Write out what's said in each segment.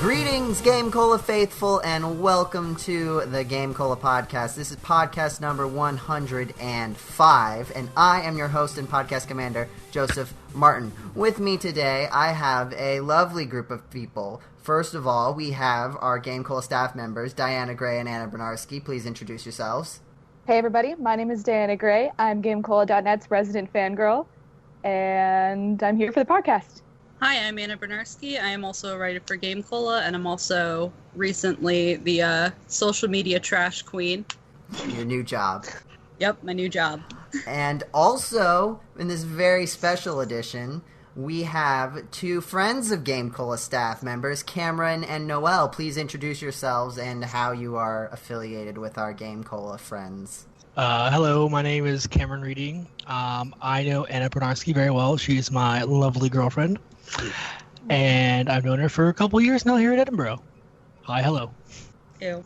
Greetings, GameCola faithful, and welcome to the GameCola Podcast. This is podcast number 105, and I am your host and podcast commander, Joseph Martin. With me today, I have a lovely group of people. First of all, we have our GameCola staff members, Diana Gray and Anna Bryniarski. Please introduce yourselves. Hey everybody, my name is Diana Gray. I'm GameCola.net's resident fangirl, and I'm here for the podcast. Hi, I'm Anna Bryniarski. I am also a writer for GameCola, and I'm also recently the social media trash queen. Your new job. Yep, my new job. And also, in this very special edition, we have two friends of GameCola staff members, Cameron and Noelle. Please introduce yourselves and how you are affiliated with our GameCola friends. Hello, my name is Cameron Reading. I know Anna Bryniarski very well. She's my lovely girlfriend. And I've known her for a couple years now here at Edinburgh. Hi, hello. Ew.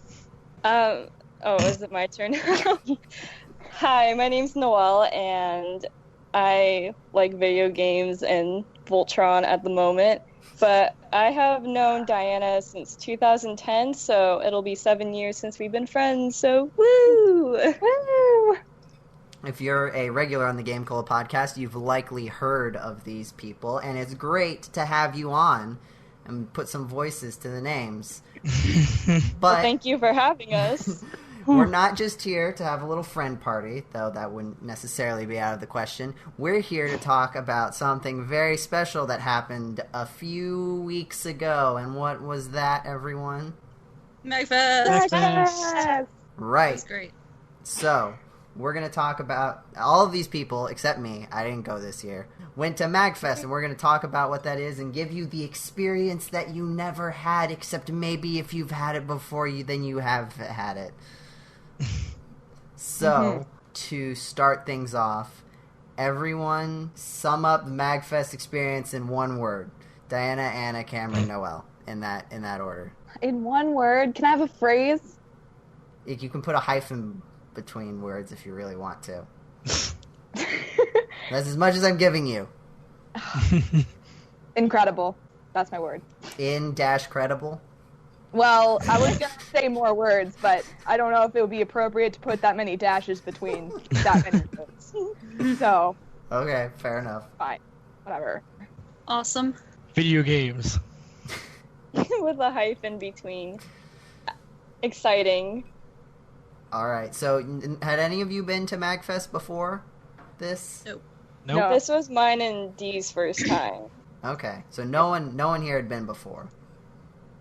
Is it my turn? Hi, my name's Noelle, and I like video games and Voltron at the moment. But I have known Diana since 2010, so it'll be 7 years since we've been friends, so woo! Woo! If you're a regular on the GameCola podcast, you've likely heard of these people, and it's great to have you on and put some voices to the names. But Well, thank you for having us. We're not just here to have a little friend party, though that wouldn't necessarily be out of the question. We're here to talk about something very special that happened a few weeks ago. And what was that, everyone? Magfest! Yes! Right. That's great. So, we're going to talk about all of these people, except me, I didn't go this year, went to Magfest, and we're going to talk about what that is and give you the experience that you never had, except maybe if you've had it before, then you have had it. So, to start things off, everyone sum up the Magfest experience in one word. Diana, Anna, Cameron, Noelle, in that order. In one word, can I have a phrase? You can put a hyphen between words if you really want to. That's as much as I'm giving you. Incredible. That's my word. Credible. Well, I was going to say more words, but I don't know if it would be appropriate to put that many dashes between that many words. So. Okay, fair enough. Fine. Whatever. Awesome. Video games. With a hyphen between. Exciting. Alright, so had any of you been to Magfest before this? Nope. Nope. This was mine and Dee's first time. Okay, so no one here had been before.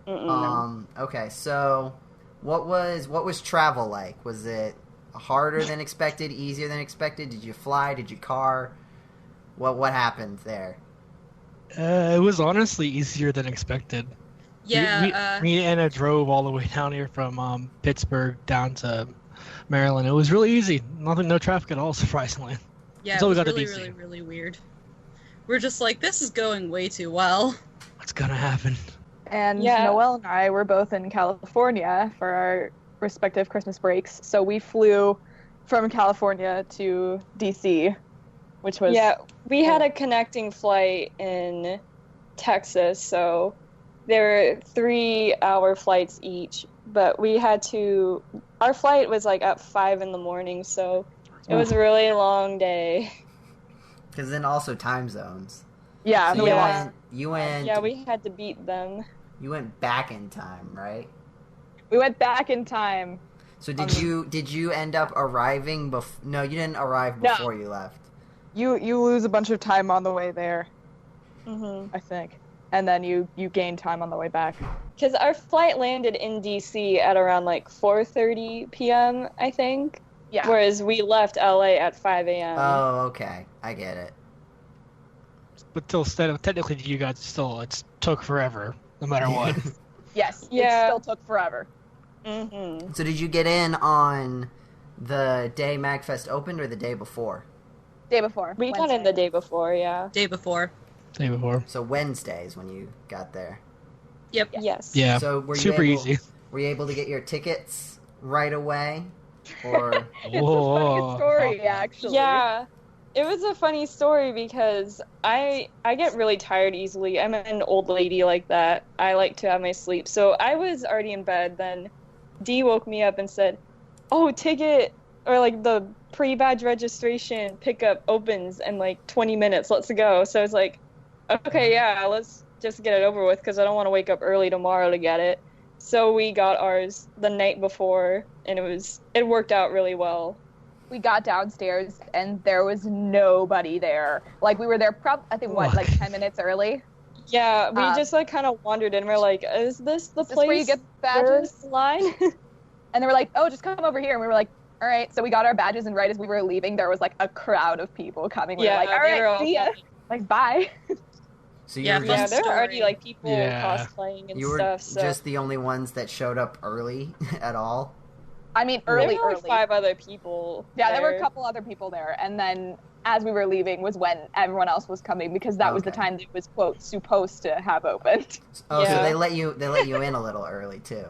Okay, so what was travel like? Was it harder than expected, easier than expected? Did you fly? Did you car? What happened there? It was honestly easier than expected. Yeah, Me and Anna drove all the way down here from Pittsburgh down to Maryland. It was really easy. No traffic at all, surprisingly. yeah, Until it we was got to really, DC. really, really weird. We're just like, this is going way too well. What's gonna happen? And Yeah. Noelle and I were both in California for our respective Christmas breaks, so we flew from California to DC, which was... Yeah, we had a connecting flight in Texas, so there were 3-hour flights each, but we had to... Our flight was like at 5 in the morning, so it was a really long day. Because then also time zones. Yeah, So we yeah. lost. you went Yeah, we had to beat them. you went back in time, right? We went back in time. So did you end up arriving No, you didn't arrive No. before you left. You lose a bunch of time on the way there, Mm-hmm. I think. And then you gain time on the way back. Because our flight landed in DC at around like 4:30 p.m., I think. Yeah. Whereas we left LA at 5 a.m. Oh, okay. I get it. But technically, you guys it took forever, no matter what. Yes. Yeah. It still took forever. Mm-hmm. So did you get in on the day Magfest opened or the day before? Day before. We got in the day before, yeah. Day before. Day before. So Wednesday is when you got there. Yep. Yes. Yeah. So were you super able, easy. Were you able to get your tickets right away? Or It's a funny story, actually. Yeah. It was a funny story because I get really tired easily. I'm an old lady like that. I like to have my sleep. So I was already in bed. Then Dee woke me up and said, "Oh, ticket or like the pre-badge registration pickup opens in like 20 minutes. Let's go." So I was like, "Okay, yeah, let's just get it over with because I don't want to wake up early tomorrow to get it." So we got ours the night before, and it worked out really well. We got downstairs and there was nobody there. Like we were there I think like 10 minutes early. Yeah, we just like kind of wandered in. We're like, is this the place where you get badges? Line? And they were like, "Oh, just come over here." And we were like, "All right." So we got our badges, and right as we were leaving, there was like a crowd of people coming. We were like, "All right, see ya." Like, bye. So you were just, there were already like people cosplaying and stuff. So just the only ones that showed up early at all. I mean, early. There were like 5 other people. Yeah, there were a couple other people there, and then as we were leaving was when everyone else was coming because that was the time that it was quote supposed to have opened. Oh, so they let you in a little early too.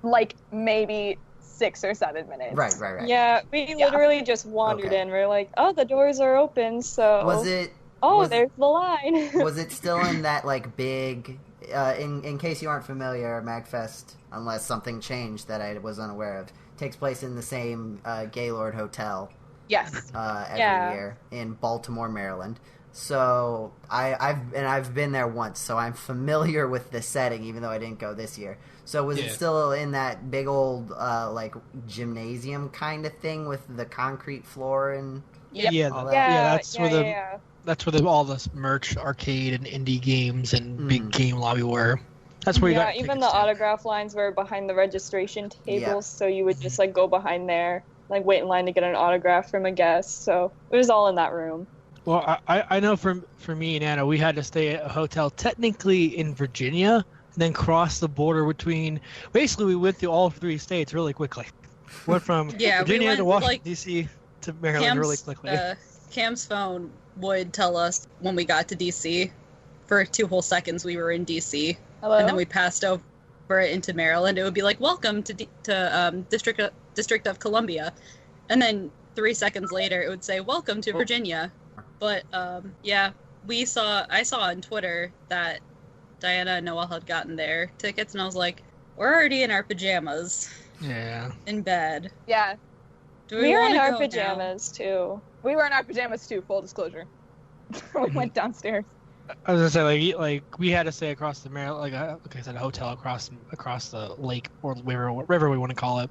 Like maybe 6 or 7 minutes. Right. Yeah, we literally just wandered in. We're like, "Oh, the doors are open." So there's the line. Was it still in that like big? In case you aren't familiar, Magfest, unless something changed that I was unaware of, takes place in the same Gaylord Hotel. Yes. Every year in Baltimore, Maryland. So I've been there once, so I'm familiar with the setting, even though I didn't go this year. So was it still in that big old like gymnasium kind of thing with the concrete floor and all that? That's where all the merch, arcade, and indie games and big game lobby were. That's where you got even the autograph lines were behind the registration tables, so you would just like go behind there, like wait in line to get an autograph from a guest. So it was all in that room. Well, I know for me and Anna, we had to stay at a hotel technically in Virginia and then cross the border between. Basically, we went through all 3 states really quickly. Went from Virginia to Washington, D.C. to Maryland really quickly. Cam's phone would tell us when we got to D.C. For 2 whole seconds we were in D.C. Hello? And then we passed over into Maryland. It would be like, "Welcome to District of Columbia," and then 3 seconds later it would say, "Welcome to Virginia." But I saw on Twitter that Diana and Noelle had gotten their tickets, and I was like, "We're already in our pajamas." Yeah. In bed. Yeah. We were in our pajamas too. We were in our pajamas too. Full disclosure. We went downstairs. I was gonna say like we had to stay across the Maryland, like I said, a hotel across the lake or river we want to call it,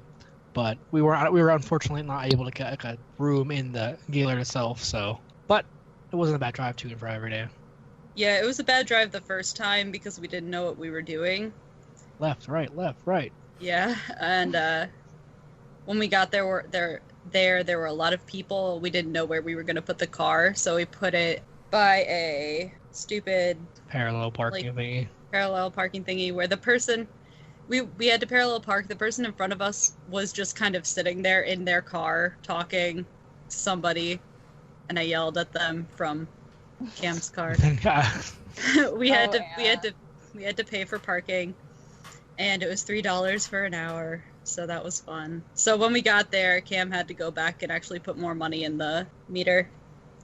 but we were unfortunately not able to get like a room in the Gaylord itself. So, but it wasn't a bad drive to and fro every day. Yeah, it was a bad drive the first time because we didn't know what we were doing. Left, right. Yeah, and when we got there were a lot of people. We didn't know where we were going to put the car, so we put it by a stupid parallel parking thingy where the person we had to parallel park. The person in front of us was just kind of sitting there in their car talking to somebody, and I yelled at them from Cam's car. we had to pay for parking, and it was $3 for an hour, so that was fun. So when we got there, Cam had to go back and actually put more money in the meter,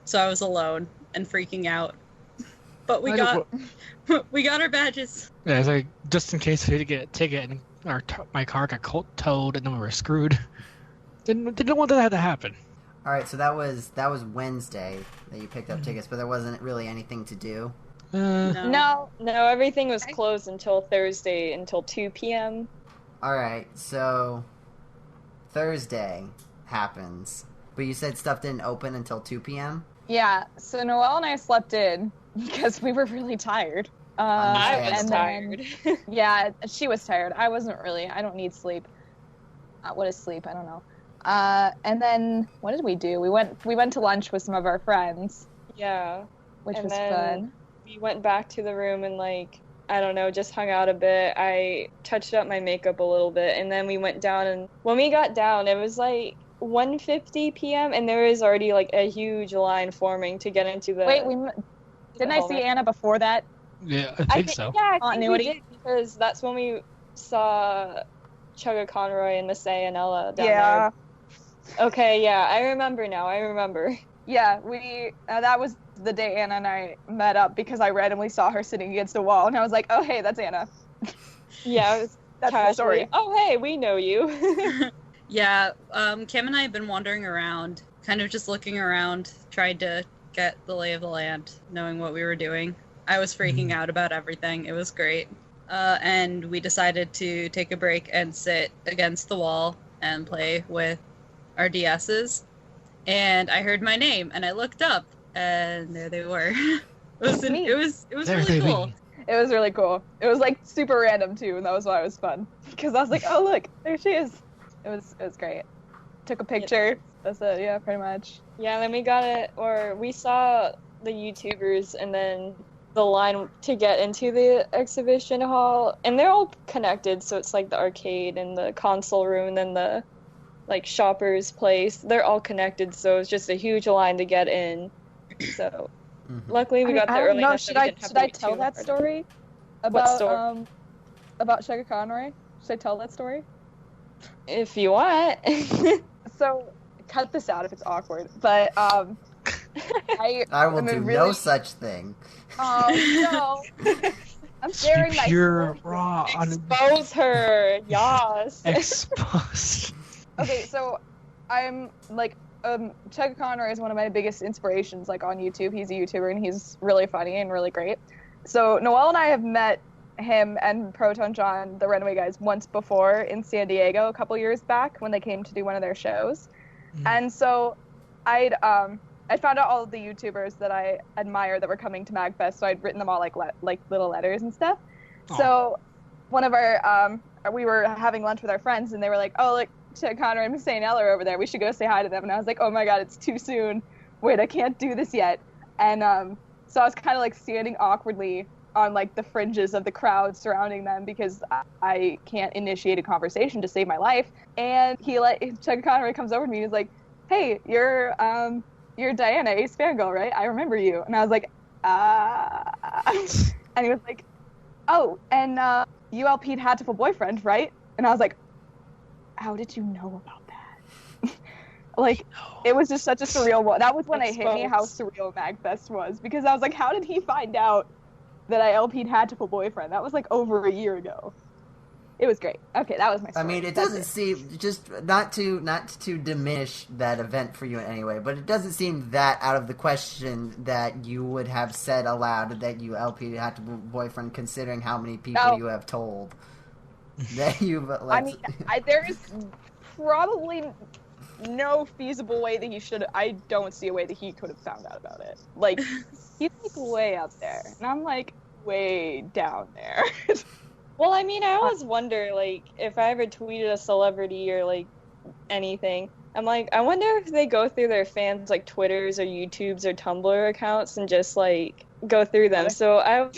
so I was alone and freaking out. But we got our badges. Yeah, it's like just in case we had to get a ticket and my car got towed and then we were screwed. Didn't want that to happen. All right, so that was Wednesday that you picked up tickets, but there wasn't really anything to do. No, everything was closed until Thursday, until 2 p.m. All right, so Thursday happens, but you said stuff didn't open until 2 p.m.? Yeah, so Noelle and I slept in because we were really tired. I was tired. Yeah, she was tired. I wasn't really. I don't need sleep. What is sleep? I don't know. And then what did we do? We went to lunch with some of our friends. Yeah. Which was fun. We went back to the room and I don't know, just hung out a bit. I touched up my makeup a little bit, and then we went down, and when we got down, it was 1:50 p.m. and there was already a huge line forming to get into the. Wait, didn't I see Anna before that? Yeah, I think so. Yeah, I think we did, because that's when we saw Chugga Conroy and Miss A and Ella down there. Okay, yeah, I remember now. Yeah, that was the day Anna and I met up because I randomly saw her sitting against a wall, and I was like, oh, hey, that's Anna. Yeah, it was That's the story. casually, oh, hey, we know you. Yeah, Cam and I have been wandering around, kind of just looking around, tried to get the lay of the land, knowing what we were doing. I was freaking out about everything. It was great. And we decided to take a break and sit against the wall and play with our DSs. And I heard my name, and I looked up, and there they were. It was really cool. It was really cool. It was like super random too, and that was why it was fun. Because I was like, oh look, there she is. It was great. Took a picture. Yeah. That's it. Yeah, pretty much. Yeah, then we saw the YouTubers, and then the line to get into the exhibition hall, and they're all connected, so it's like the arcade and the console room and then the like shopper's place. They're all connected, so it's just a huge line to get in. So luckily we got there early. No, should I tell that story about about Sugar Conroy? Should I tell that story? If you want. So cut this out if it's awkward. But I will do no such thing. Oh no! I'm sharing my pure raw. Expose her. Yes. Expose. Okay, so I'm like Chugga Conroy is one of my biggest inspirations, like on YouTube. He's a YouTuber and he's really funny and really great. So Noelle and I have met him and Proton John, the Runaway Guys, once before in San Diego a couple years back when they came to do one of their shows. And so I found out all of the YouTubers that I admire that were coming to Magfest, so I'd written them all like little letters and stuff. Aww. So one of our we were having lunch with our friends, and they were like, oh, look, Chugga Conroy and St. Eller over there. We should go say hi to them. And I was like, oh my god, it's too soon. Wait, I can't do this yet. And so I was kind of like standing awkwardly on like the fringes of the crowd surrounding them because I can't initiate a conversation to save my life. And Chugga Conroy comes over to me and he's like, hey, you're Diana, Ace Fangirl, right? I remember you. And I was like, and he was like, oh, and you LP'd Hatful Boyfriend, right? And I was like, how did you know about that? Like, it was just such a surreal one. That was when it hit me how surreal Magfest was, because I was like, how did he find out that I LP'd Hatful Boyfriend? That was like over a year ago. It was great. Okay, that was my story. I mean, it doesn't seem, just not to diminish that event for you in any way, but it doesn't seem that out of the question that you would have said aloud that you LP'd Hatful Boyfriend, considering how many people you have told that you've. I mean, there's probably no feasible way that he should. I don't see a way that he could have found out about it. Like, he's like way up there, and I'm like way down there. Well, I mean, I always wonder, like, if I ever tweeted a celebrity or, like, anything, I'm like, I wonder if they go through their fans, like, Twitters or YouTubes or Tumblr accounts and just, like, go through them. So I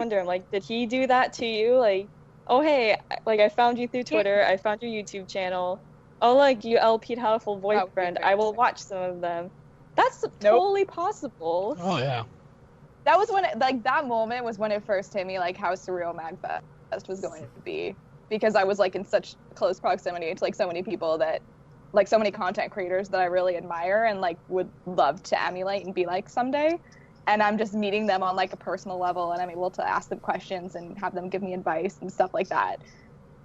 wonder, I'm like, did he do that to you? Like, oh, hey, like, I found you through Twitter, I found your YouTube channel. Oh, like, you LP'd Hatful Boyfriend, I will watch some of them. That's totally possible. Oh, yeah. That was when, that moment was when it first hit me, like, how surreal Magfest was going to be, because I was like in such close proximity to like so many people that, like, so many content creators that I really admire and like would love to emulate and be like someday, and I'm just meeting them on like a personal level, and I'm able to ask them questions and have them give me advice and stuff like that.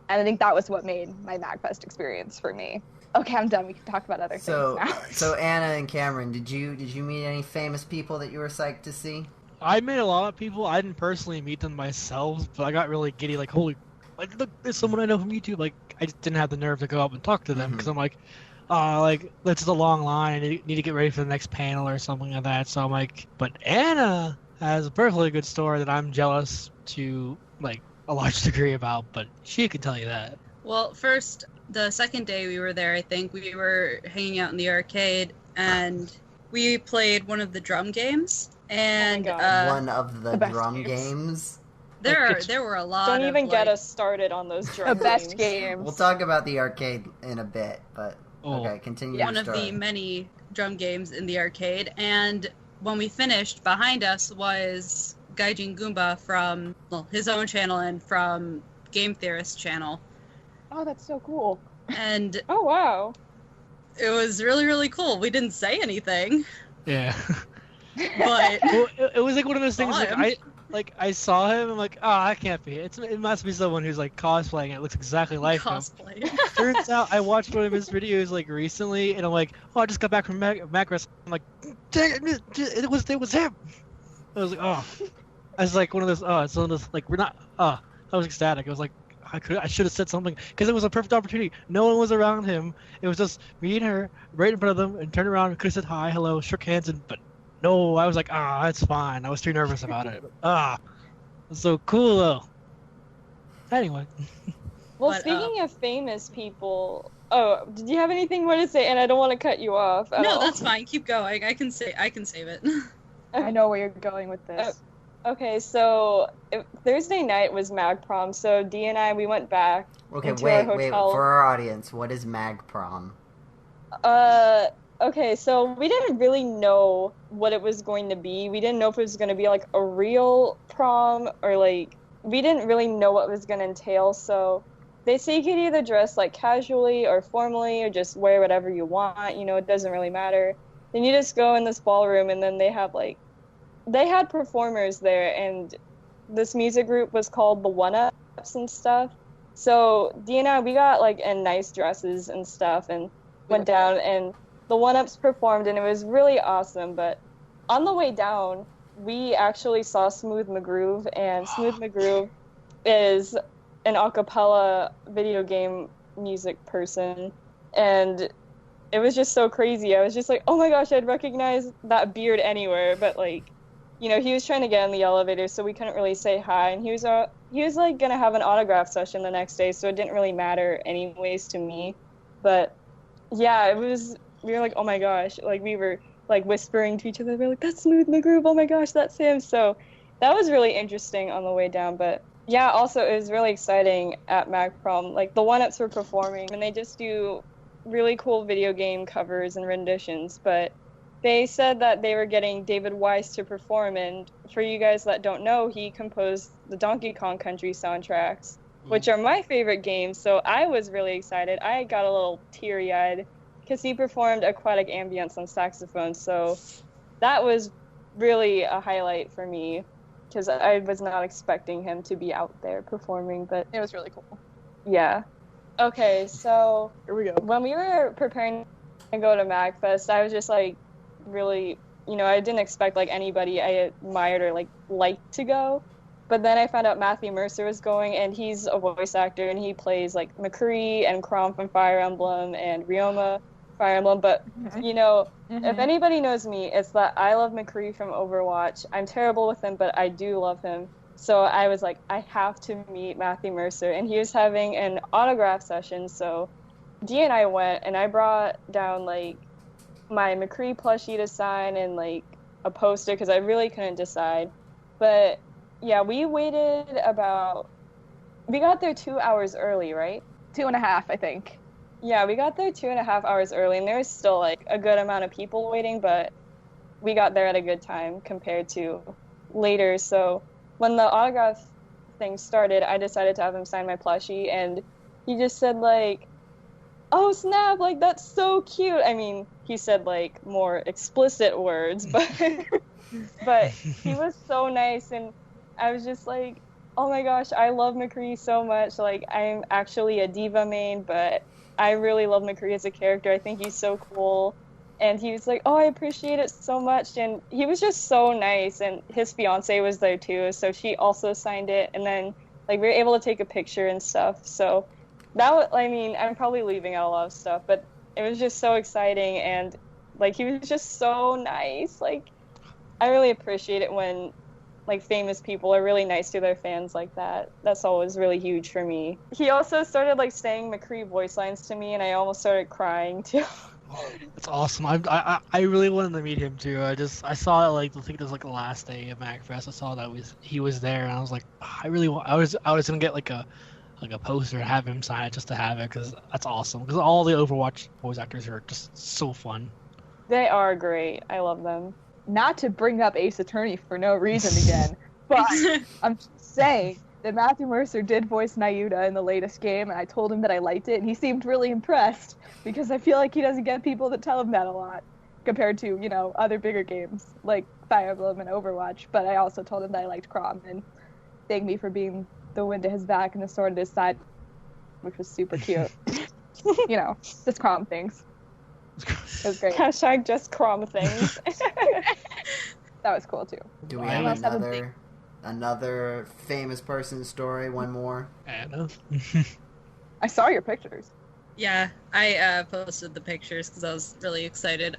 And I think that was what made my Magfest experience for me. Okay, I'm done. We can talk about other things now. So Anna and Cameron, did you meet any famous people that you were psyched to see? I met a lot of people. I didn't personally meet them myself, but I got really giddy. Like, holy, like, look, there's someone I know from YouTube. Like, I just didn't have the nerve to go up and talk to them because I'm like, this is a long line. I need to get ready for the next panel or something like that. So I'm like, but Anna has a perfectly good story that I'm jealous to, like, a large degree about, but she can tell you that. Well, first, the second day we were there, I think we were hanging out in the arcade, and we played one of the drum games. And one of the drum games. There were a lot. Don't even get us started on those drum the best games. We'll talk about the arcade in a bit, but okay, continue. One of the many drum games in the arcade, and when we finished, behind us was Gaijin Goomba from his own channel and from Game Theorist channel. Oh, that's so cool. And oh wow, it was really, really cool. We didn't say anything. Yeah. But Well, it was like one of those things. I saw him. I'm like, oh, I can't be. It must be someone who's like cosplaying. It looks exactly like him. cosplay. Turns out I watched one of his videos like recently, and I'm like, oh, I just got back from Magfest. I'm like, dang it was him. I was like, oh, I was like one of those. Oh, it's one of those like we're not. I was ecstatic. I was like, I should have said something because it was a perfect opportunity. No one was around him. It was just me and her right in front of them, and turned around, could have said hi, hello, shook hands, but no, I was like, it's fine. I was too nervous about it. It's so cool though. Anyway. Well, But, speaking of famous people, did you have anything more to say? And I don't want to cut you off at No, all. that's fine. Keep going. I can save it. I know where you're going with this. Okay, so Thursday night was Mag Prom, so Dee and I, we went back into our wait. hotel. For our audience, what is Mag Prom? Okay, so we didn't really know what it was going to be. We didn't know if it was going to be like a real prom or like we didn't really know what it was going to entail. So they say you could either dress like casually or formally or just wear whatever you want. You know, it doesn't really matter. Then you just go in this ballroom and then they had performers there, and this music group was called the One-Ups and stuff. So Dee and I, we got like in nice dresses and stuff and went down, and the One-Ups performed, and it was really awesome. But on the way down, we actually saw Smooth McGroove, and Smooth McGroove is an a cappella video game music person, and it was just so crazy. I was just like, oh my gosh, I'd recognize that beard anywhere. But like, you know, he was trying to get in the elevator, so we couldn't really say hi, and he was like gonna have an autograph session the next day, so it didn't really matter anyways to me. But yeah, we were like, oh my gosh, like we were like whispering to each other, we were like, that's Smooth McGroove, oh my gosh, that's him. So that was really interesting on the way down. But yeah, also it was really exciting at Mag Prom. Like the One-Ups were performing, and they just do really cool video game covers and renditions. But they said that they were getting David Wise to perform, and for you guys that don't know, he composed the Donkey Kong Country soundtracks, which are my favorite games. So I was really excited. I got a little teary-eyed because he performed Aquatic Ambience on saxophone. So that was really a highlight for me because I was not expecting him to be out there performing. But It was really cool. yeah. Okay, so Here we go. when we were preparing to go to Magfest, I was just like really, you know, I didn't expect like anybody I admired or like liked to go. But then I found out Matthew Mercer was going, and he's a voice actor, and he plays like McCree and Chrom from Fire Emblem and Ryoma Fire Emblem. But you know, if anybody knows me, it's that I love McCree from Overwatch. I'm terrible with him, but I do love him. So I was like, I have to meet Matthew Mercer, and he was having an autograph session. So Dee and I went, and I brought down like my McCree plushie to sign and like a poster because I really couldn't decide. But yeah, we got there 2 hours early, right? 2.5, I think. Yeah, we got there 2.5 hours early, and there was still like a good amount of people waiting, but we got there at a good time compared to later. So when the autograph thing started, I decided to have him sign my plushie, and he just said like, oh snap, like that's so cute. I mean, he said like more explicit words, but he was so nice, and I was just like, oh my gosh, I love McCree so much. Like, I'm actually a Diva main, but I really love McCree as a character. I think he's so cool. And he was like, oh, I appreciate it so much. And he was just so nice. And his fiance was there too, so she also signed it. And then, like, we were able to take a picture and stuff. So that was, I mean, I'm probably leaving out a lot of stuff, but it was just so exciting. And, like, he was just so nice. Like, I really appreciate it when, like, famous people are really nice to their fans like that. That's always really huge for me. He also started, like, saying McCree voice lines to me, and I almost started crying, too. That's awesome. I really wanted to meet him too. I saw it like I think it was like the last day of Magfest. I saw that he was there, and I was like, I was gonna get like a poster and have him sign it just to have it because that's awesome. Because all the Overwatch voice actors are just so fun. They are great. I love them. Not to bring up Ace Attorney for no reason again, but I'm just saying that Matthew Mercer did voice Nayuta in the latest game, and I told him that I liked it, and he seemed really impressed, because I feel like he doesn't get people that tell him that a lot. compared to, you know, other bigger games like Fire Emblem and Overwatch. But I also told him that I liked Crom and thanked me for being the wind at his back and the sword at his side, which was super cute. You know, just Crom things. It was great. Hashtag just Crom things. That was cool too. Do we I have have another famous person story? One more? Anna. I saw your pictures. Yeah, I posted the pictures because I was really excited.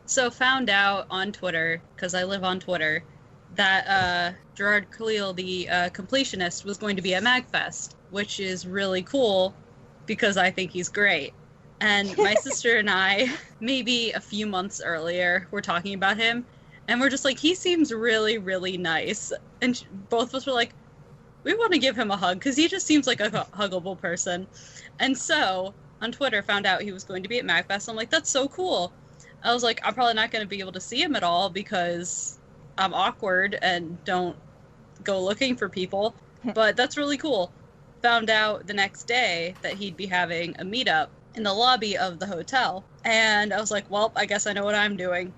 So found out on Twitter, because I live on Twitter, that Jirard the Completionist was going to be at Magfest, which is really cool because I think he's great. And my sister and I, maybe a few months earlier, were talking about him, and we're just like, he seems really, really nice. And both of us were like, we want to give him a hug because he just seems like a huggable person. And so on Twitter found out he was going to be at Magfest. I'm like, that's so cool. I was like, I'm probably not going to be able to see him at all because I'm awkward and don't go looking for people. But that's really cool. Found out the next day that he'd be having a meetup in the lobby of the hotel. And I was like, well, I guess I know what I'm doing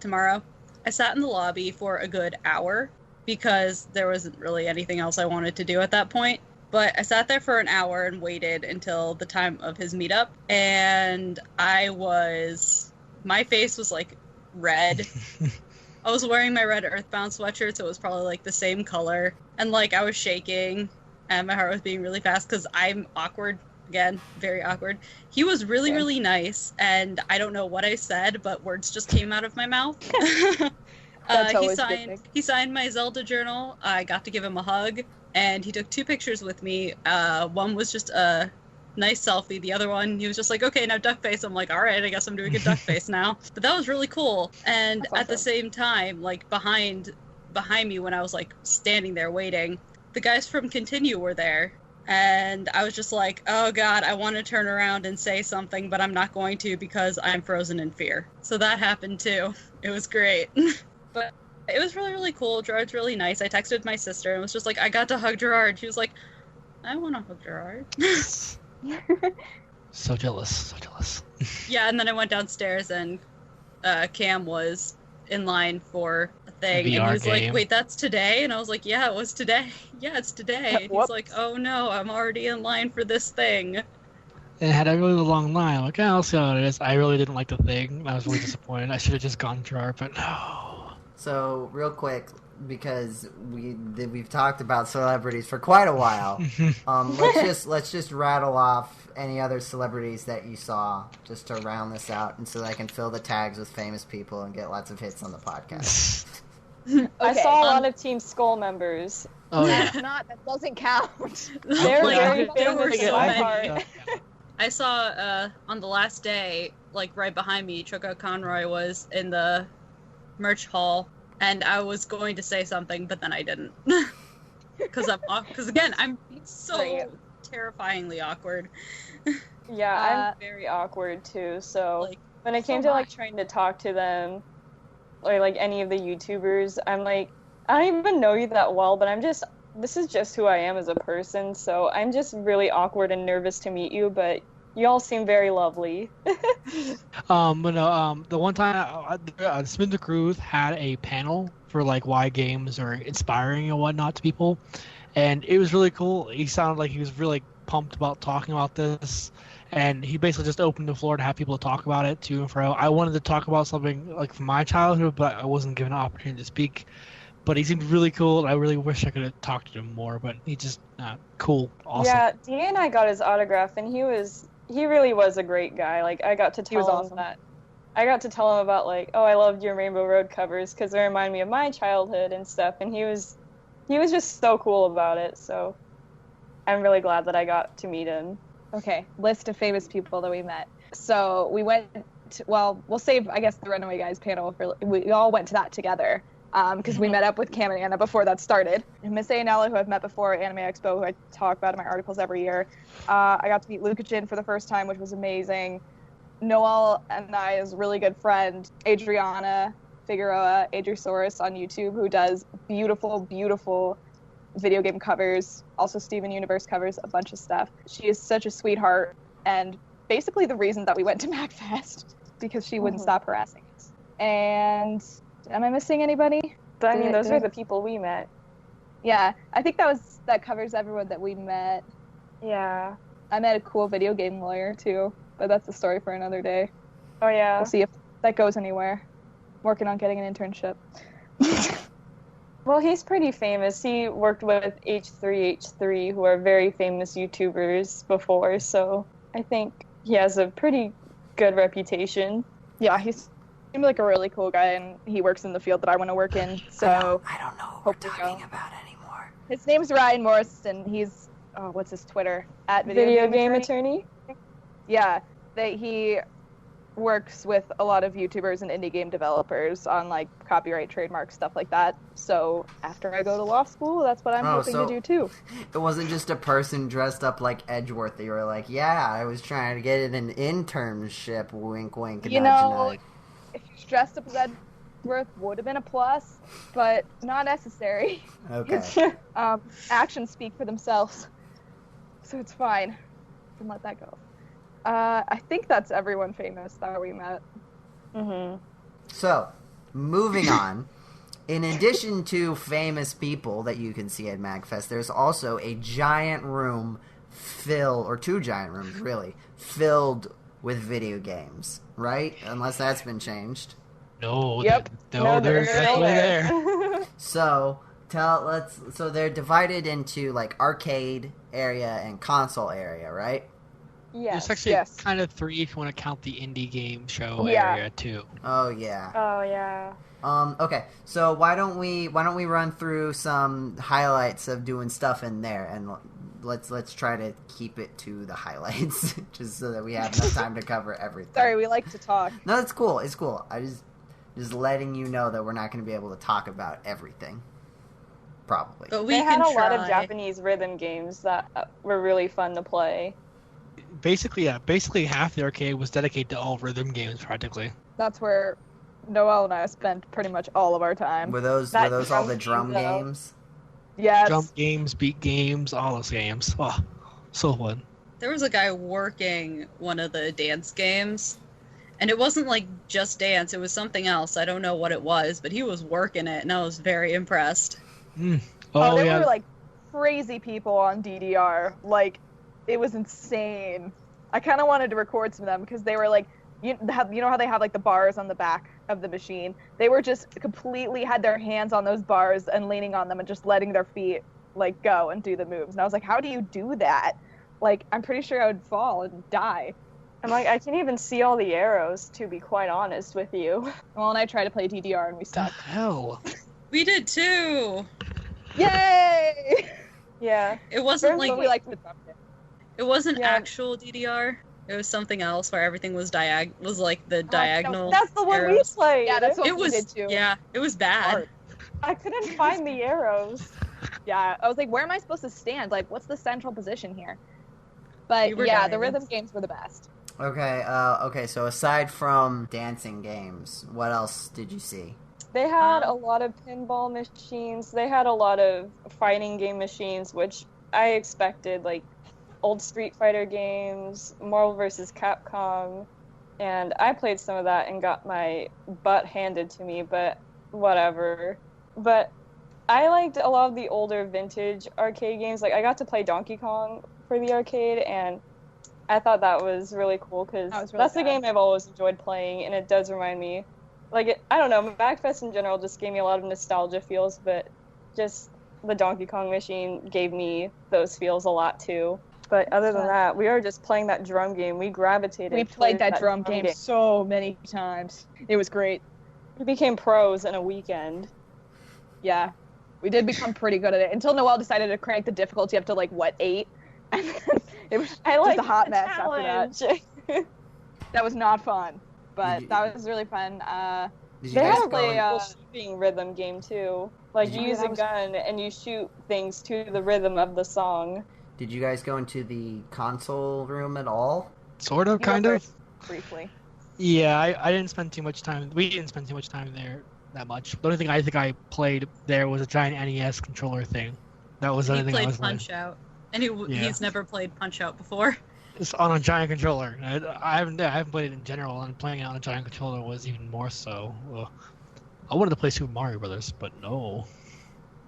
tomorrow. I sat in the lobby for a good hour because there wasn't really anything else I wanted to do at that point. But I sat there for an hour and waited until the time of his meetup, and my face was like red. I was wearing my red Earthbound sweatshirt, so it was probably like the same color, and like I was shaking, and my heart was beating really fast because I'm awkward. Again, very awkward. He was really, really nice, and I don't know what I said, but words just came out of my mouth. He signed my Zelda journal. I got to give him a hug, and he took 2 pictures with me. One was just a nice selfie. The other one, he was just like, okay, now duck face. I'm like, all right, I guess I'm doing a duck face now. But that was really cool. And That's awesome. At the same time, like behind me when I was like standing there waiting, the guys from Continue were there. And I was just like, oh god, I want to turn around and say something, but I'm not going to because I'm frozen in fear. So that happened too. It was great. But it was really, really cool. Jirard's really nice. I texted my sister and was just like, I got to hug Jirard. She was like, I want to hug Jirard. So jealous. Yeah, and then I went downstairs and Cam was in line for a thing. VR and he was game. like, wait, that's today? And I was like, yeah, it was today. Yeah, it's today. And he's like, oh no, I'm already in line for this thing. And it had a really long line. I'm like, I'll see how it is. I really didn't like the thing. I was really disappointed. I should have just gone Jirard, but no. So, real quick, because we've talked about celebrities for quite a while, let's just rattle off any other celebrities that you saw, just to round this out, and so that I can fill the tags with famous people and get lots of hits on the podcast. I saw a lot of Team Skull members. Oh, yeah. That doesn't count. They're very There were famous in so my many. heart. I saw on the last day, like right behind me, Choco Conroy was in the merch hall, and I was going to say something, but then I didn't. Because again, I'm so terrifyingly awkward. Yeah, I'm very awkward too. So Like, when it came to like trying to talk to them, or like any of the YouTubers, I'm like, I don't even know you that well, but this is just who I am as a person. So I'm just really awkward and nervous to meet you, but you all seem very lovely. But no, the one time Spin the Cruise had a panel for like why games are inspiring and whatnot to people, and it was really cool. He sounded like he was really pumped about talking about this, and he basically just opened the floor to have people talk about it to and fro. I wanted to talk about something like from my childhood, but I wasn't given an opportunity to speak. But he seemed really cool, and I really wish I could have talked to him more. But he just cool, awesome. Yeah, Dee and I got his autograph, and he really was a great guy. Like I got to tell him awesome. that. I got to tell him about like, oh, I loved your Rainbow Road covers because they remind me of my childhood and stuff. And he was just so cool about it. So I'm really glad that I got to meet him. Okay, list of famous people that we met. So we went we'll save, I guess, the Runaway Guys panel. We all went to that together because we met up with Cam and Anna before that started. And Miss A and Ella, who I've met before at Anime Expo, who I talk about in my articles every year. I got to meet Lucachin for the first time, which was amazing. Noelle and I's really good friend, Adriana Figueroa, Adrisaurus on YouTube, who does beautiful, beautiful video game covers, also Steven Universe covers, a bunch of stuff. She is such a sweetheart, and basically the reason that we went to Magfest. because she wouldn't stop harassing us. And am I missing anybody? But I mean, those are the people we met. Yeah, I think that covers everyone that we met. Yeah. I met a cool video game lawyer too, but that's a story for another day. Oh yeah. We'll see if that goes anywhere. Working on getting an internship. Well, he's pretty famous. He worked with H3H3, who are very famous YouTubers before, so I think he has a pretty good reputation. Yeah, he seemed like a really cool guy, and he works in the field that I want to work in, so... I don't know what we're talking about anymore. His name's Ryan Morrison. He's... Oh, what's his Twitter? At Video Game Attorney? Yeah, he works with a lot of YouTubers and indie game developers on, like, copyright, trademark, stuff like that. So, after I go to law school, that's what I'm hoping to do, too. It wasn't just a person dressed up like Edgeworth that you were like, yeah, I was trying to get an internship, wink, wink, you know, if you're dressed up as Edgeworth, would have been a plus, but not necessary. Okay. Actions speak for themselves, so it's fine. You can let that go. I think that's everyone famous that we met. Mm-hmm. So, moving on. In addition to famous people that you can see at Magfest, there's also a giant room or two giant rooms, really, filled with video games, right? Unless that's been changed. No, Yep. they're definitely there. So, so they're divided into, like, arcade area and console area, right? Yes. There's actually yes. kind of three if you want to count the indie game show Yeah. area too. Oh, yeah. Oh, yeah. Okay, so why don't we run through some highlights of doing stuff in there, and let's try to keep it to the highlights, just so that we have enough time to cover everything. Sorry, we like to talk. No, it's cool. It's cool. I just letting you know that we're not going to be able to talk about everything. Probably. But we They had can a lot of try. Japanese rhythm games that were really fun to play. Basically half the arcade was dedicated to all rhythm games, practically. That's where Noelle and I spent pretty much all of our time. Were those all the drum games? Yes. Jump games, beat games, all those games. Oh, so fun. There was a guy working one of the dance games, and it wasn't like just dance, it was something else. I don't know what it was, but he was working it, and I was very impressed. Oh, there yeah. were, like, crazy people on DDR. Like, it was insane. I kind of wanted to record some of them because they were, like, you know how they have, like, the bars on the back of the machine? They were just completely had their hands on those bars and leaning on them and just letting their feet, like, go and do the moves. And I was like, how do you do that? Like, I'm pretty sure I would fall and die. I'm like, I can't even see all the arrows, to be quite honest with you. Well, and I tried to play DDR and we What the sucked. hell? We did too! Yay! Yeah. It wasn't But we like liked the drum game. it wasn't Yeah. actual DDR. It was something else where everything was like the diagonal. That's the one we arrows. played. Yeah, that's what It we was did too. yeah, it was bad. Hard. I couldn't find the arrows. Yeah, I was like, where am I supposed to stand? Like, what's the central position here? But You were yeah, dying. the rhythm games were the best. Okay, so aside from dancing games, what else did you see? They had a lot of pinball machines. They had a lot of fighting game machines, which I expected, like old Street Fighter games, Marvel vs. Capcom, and I played some of that and got my butt handed to me, but whatever. But I liked a lot of the older vintage arcade games. Like, I got to play Donkey Kong for the arcade, and I thought that was really cool because That was really that's the bad. game I've always enjoyed playing, and it does remind me, like, I don't know, Magfest in general just gave me a lot of nostalgia feels, but just the Donkey Kong machine gave me those feels a lot too. But other than that, we were just playing that drum game. We gravitated. We played towards that drum game so many times. It was great. We became pros in a weekend. Yeah. We did become pretty good at it until Noelle decided to crank the difficulty up to, like, what, 8? And then it was I just like a hot mess after that. that. That was not fun, but Did you- that was really fun. Did you They guys had go a in- cool shooting rhythm game too. Like, Did you you- use a gun and you shoot things to the rhythm of the song. Did you guys go into the console room at all? Sort of, You kind went of. briefly. Yeah, I didn't spend too much time. We didn't spend too much time there that much. The only thing I think I played there was a giant NES controller thing. That was the He only thing I played was playing. Punch Out, and Yeah. he's never played Punch Out before. It's on a giant controller. I haven't played it in general, and playing it on a giant controller was even more so. Ugh. I wanted to play Super Mario Brothers, but no.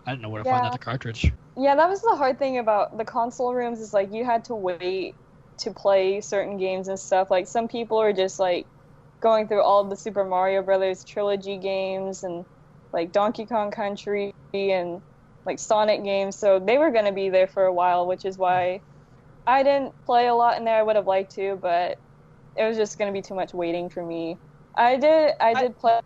I didn't know where to find Yeah. that cartridge. Yeah, that was the hard thing about the console rooms is like you had to wait to play certain games and stuff. Like some people are just like going through all of the Super Mario Brothers trilogy games and like Donkey Kong Country and like Sonic games. So they were going to be there for a while, which is why I didn't play a lot in there. I would have liked to, but it was just going to be too much waiting for me. I did play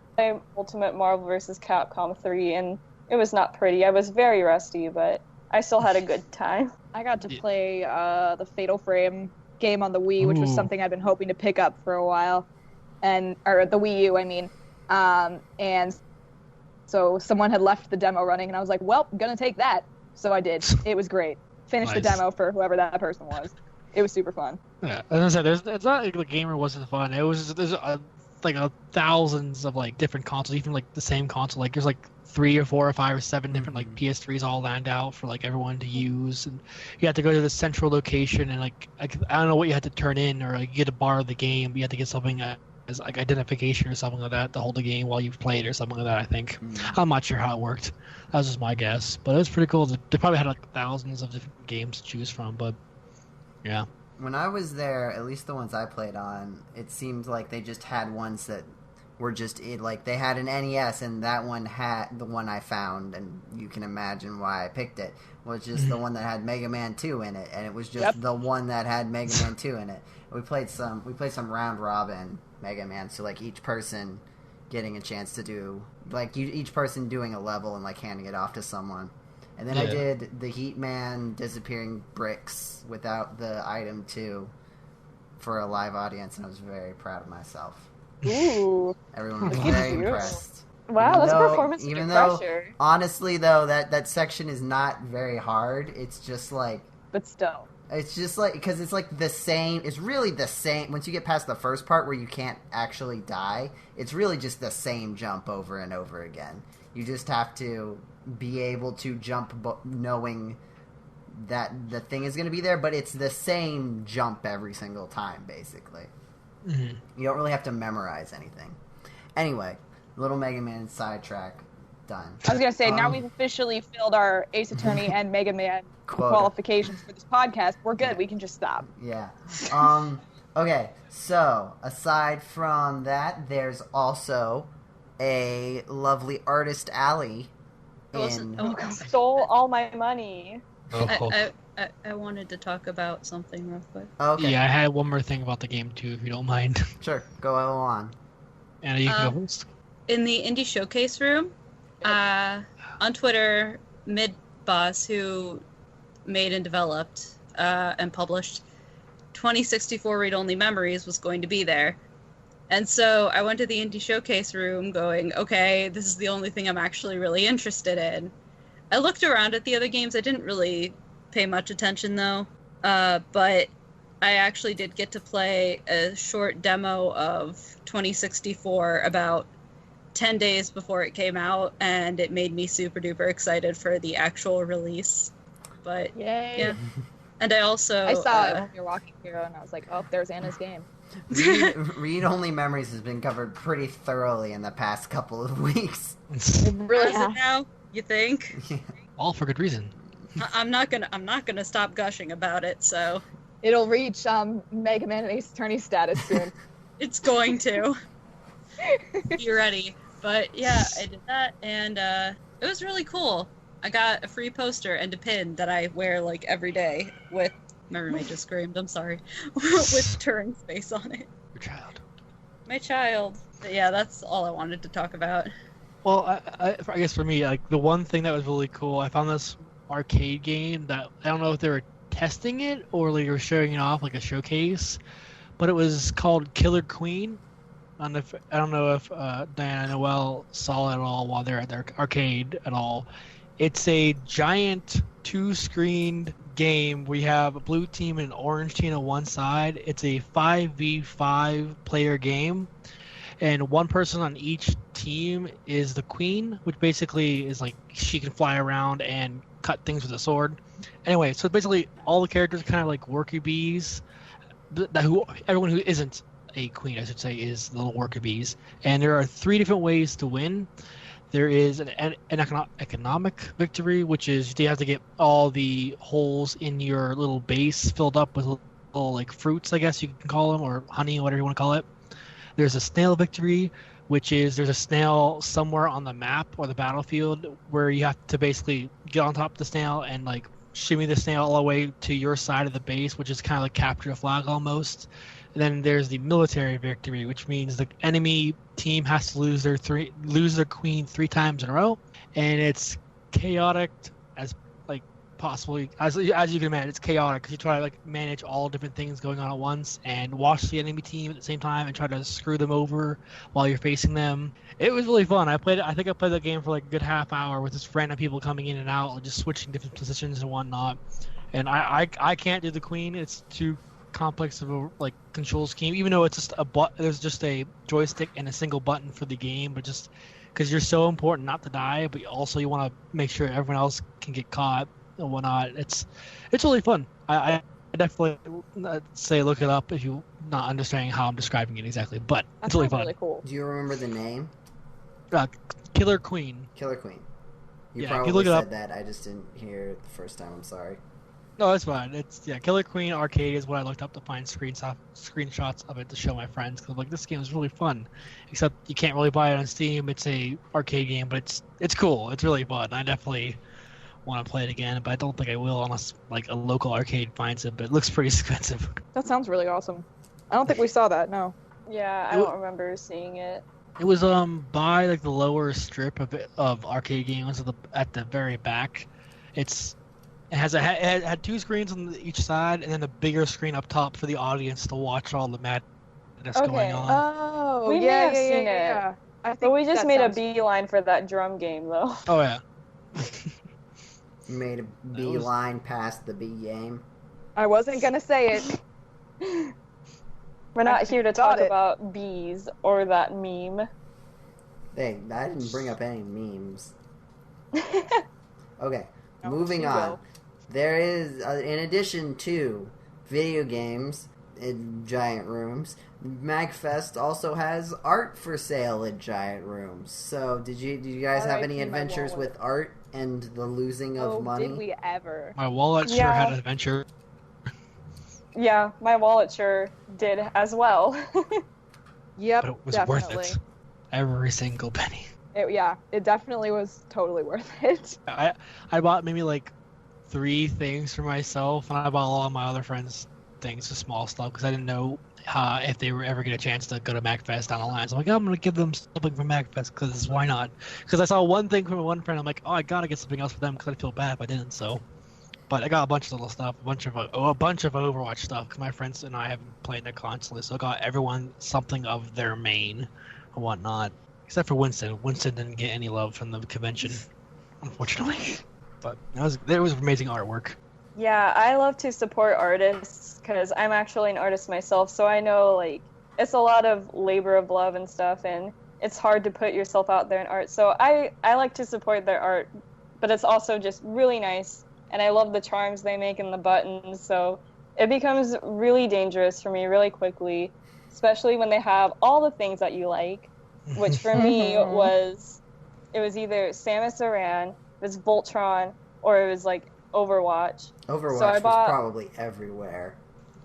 Ultimate Marvel vs. Capcom 3, and it was not pretty. I was very rusty, but I still had a good time. I got to play the Fatal Frame game on the Wii, which was Ooh. something I've been hoping to pick up for a while, or the Wii U, I mean. And so someone had left the demo running, and I was like, well, I'm gonna take that. So I did. It was great. Finished the Nice. demo for whoever that person was. It was super fun. Yeah, as I said, it's not like the gamer wasn't fun. It was there's thousands of like different consoles, even like the same console. Like there's like 3 or 4 or 5 or 7 different like PS3s all lined out for like everyone to use, and you had to go to the central location and like I don't know what you had to turn in or like you had to borrow the game. But you had to get something as like identification or something like that to hold the game while you played or something like that. I think I'm not sure how it worked. That was just my guess, but it was pretty cool. They probably had like thousands of different games to choose from, but yeah. When I was there, at least the ones I played on, it seemed like they just had ones that were just like they had an NES, and that one had the one I found, and you can imagine why I picked it. Was just the one that had Mega Man 2 in it, and it was just the one that had Mega Man 2 in it. We played some round robin Mega Man, so like each person getting a chance to do like each person doing a level and like handing it off to someone. And then I did the Heat Man disappearing bricks without the item 2 for a live audience, and I was very proud of myself. Ooh. Everyone was Look at very you. impressed. Wow, that's a performance even under though, pressure. honestly, though, that section is not very hard. It's just like... But still. It's just like... Because it's like the same... It's really the same... Once you get past the first part where you can't actually die, it's really just the same jump over and over again. You just have to be able to jump knowing that the thing is going to be there, but it's the same jump every single time, basically. Mm-hmm. You don't really have to memorize anything. Anyway, Little Mega Man sidetrack done. I was going to say, now we've officially filled our Ace Attorney and Mega Man Quota. qualifications for this podcast. We're good. We can just stop. Yeah. Okay, so aside from that, there's also a lovely artist alley in... Stole all my money. I wanted to talk about something real quick. Okay, Yeah, I had one more thing about the game too, if you don't mind. sure, go on. Anna, you can go first. In the indie showcase room, on Twitter, Midboss, who made and developed and published 2064 read-only memories, was going to be there. And so I went to the indie showcase room going, okay, this is the only thing I'm actually really interested in. I looked around at the other games. I didn't really pay much attention, though. But I actually did get to play a short demo of 2064 about 10 days before it came out, and it made me super duper excited for the actual release. But Yay. yeah. And I also... I saw it when we were walking here, and I was like, oh, there's Anna's game. Read-only memories has been covered pretty thoroughly in the past couple of weeks. It really Has it now? You think? All for good reason. I'm not gonna stop gushing about it, so It'll reach Mega Man and Ace Attorney status soon. it's going to. Be ready. But yeah, I did that, and it was really cool. I got a free poster and a pin that I wear like every day with... My roommate just screamed, I'm sorry. With Turing's face on it. Your child. My child. But yeah, that's all I wanted to talk about. Well, I guess for me, like the one thing that was really cool, I found this arcade game that I don't know if they were testing it or they were showing it off like a showcase, but it was called Killer Queen. I don't know if Diana and Noelle saw it at all while they're at their arcade at all. It's a giant 2-screened game. We have a blue team and an orange team on one side. It's a 5v5 player game, and one person on each team is the queen, which basically is like she can fly around and cut things with a sword. Anyway, so basically all the characters are kind of like worker bees, everyone who isn't a queen, I should say, is the little worker bees. And there are 3 different ways to win. There is an economic victory, which is you have to get all the holes in your little base filled up with little like fruits, I guess you can call them, or honey, whatever you want to call it. There's a snail victory, which is there's a snail somewhere on the map or the battlefield where you have to basically get on top of the snail and like shimmy the snail all the way to your side of the base, which is kind of like capture the flag almost. And then there's the military victory, which means the enemy team has to lose their queen 3 times in a row, and it's chaotic as like possibly as you can imagine. It's chaotic because you try to like manage all different things going on at once and watch the enemy team at the same time and try to screw them over while you're facing them. It was really fun. I think I played the game for like a good half hour with just random people coming in and out and just switching different positions and whatnot. And I can't do the queen. It's too complex of a like control scheme, even though it's just there's just a joystick and a single button for the game, but just because you're so important not to die, but also you want to make sure everyone else can get caught and whatnot. It's really fun. I definitely say look it up if you're not understanding how I'm describing it exactly, but it's really fun. Really cool. Do you remember the name? Killer Queen. Killer Queen. You Yeah, probably you look it said up. that. I just didn't hear it the first time. I'm sorry. No, it's fine. It's Killer Queen Arcade is what I looked up to find screenshots of it to show my friends because like this game is really fun. Except you can't really buy it on Steam. It's a arcade game, but it's cool. It's really fun. I definitely want to play it again, but I don't think I will unless like a local arcade finds it. But it looks pretty expensive. That sounds really awesome. I don't think we saw that. No. Yeah, I don't remember seeing it. It was by like the lower strip of arcade games at the very back. It had 2 screens on each side, and then a bigger screen up top for the audience to watch all the madness going on. Oh, We may have seen it. yeah. I think But we just that made sounds- a beeline for that drum game, though. Oh yeah. Made a beeline past the bee game. I wasn't gonna say it. We're not here to talk it. about bees or that meme. Hey, I didn't bring up any memes. Okay, No, moving you on. will. There is, in addition to video games in giant rooms, Magfest also has art for sale in giant rooms. So, did you guys have any R.I.P. my adventures wallet. with art and the losing of money? Did we ever? My wallet sure Yeah. had an adventure. Yeah, my wallet sure did as well. Yep, But it was definitely. worth it. Every single penny. It definitely was totally worth it. I bought maybe like 3 things for myself, and I bought all of my other friends things, just small stuff, because I didn't know if they were ever get a chance to go to MagFest down the line. So I'm like, I'm gonna give them something from MagFest because why not? Because I saw one thing from one friend, I'm like, oh, I gotta get something else for them because I feel bad if I didn't. So, but I got a bunch of little stuff, a bunch of Overwatch stuff because my friends and I haven't played that constantly, so I got everyone something of their main and whatnot. Except for Winston. Winston didn't get any love from the convention, unfortunately. But it was amazing artwork. Yeah, I love to support artists because I'm actually an artist myself, so I know like it's a lot of labor of love and stuff, and it's hard to put yourself out there in art. So I like to support their art, but it's also just really nice, and I love the charms they make in the buttons, so it becomes really dangerous for me really quickly, especially when they have all the things that you like, which for me it was either Samus Aran, it was Voltron, or it was like Overwatch. Overwatch So I was bought- probably everywhere.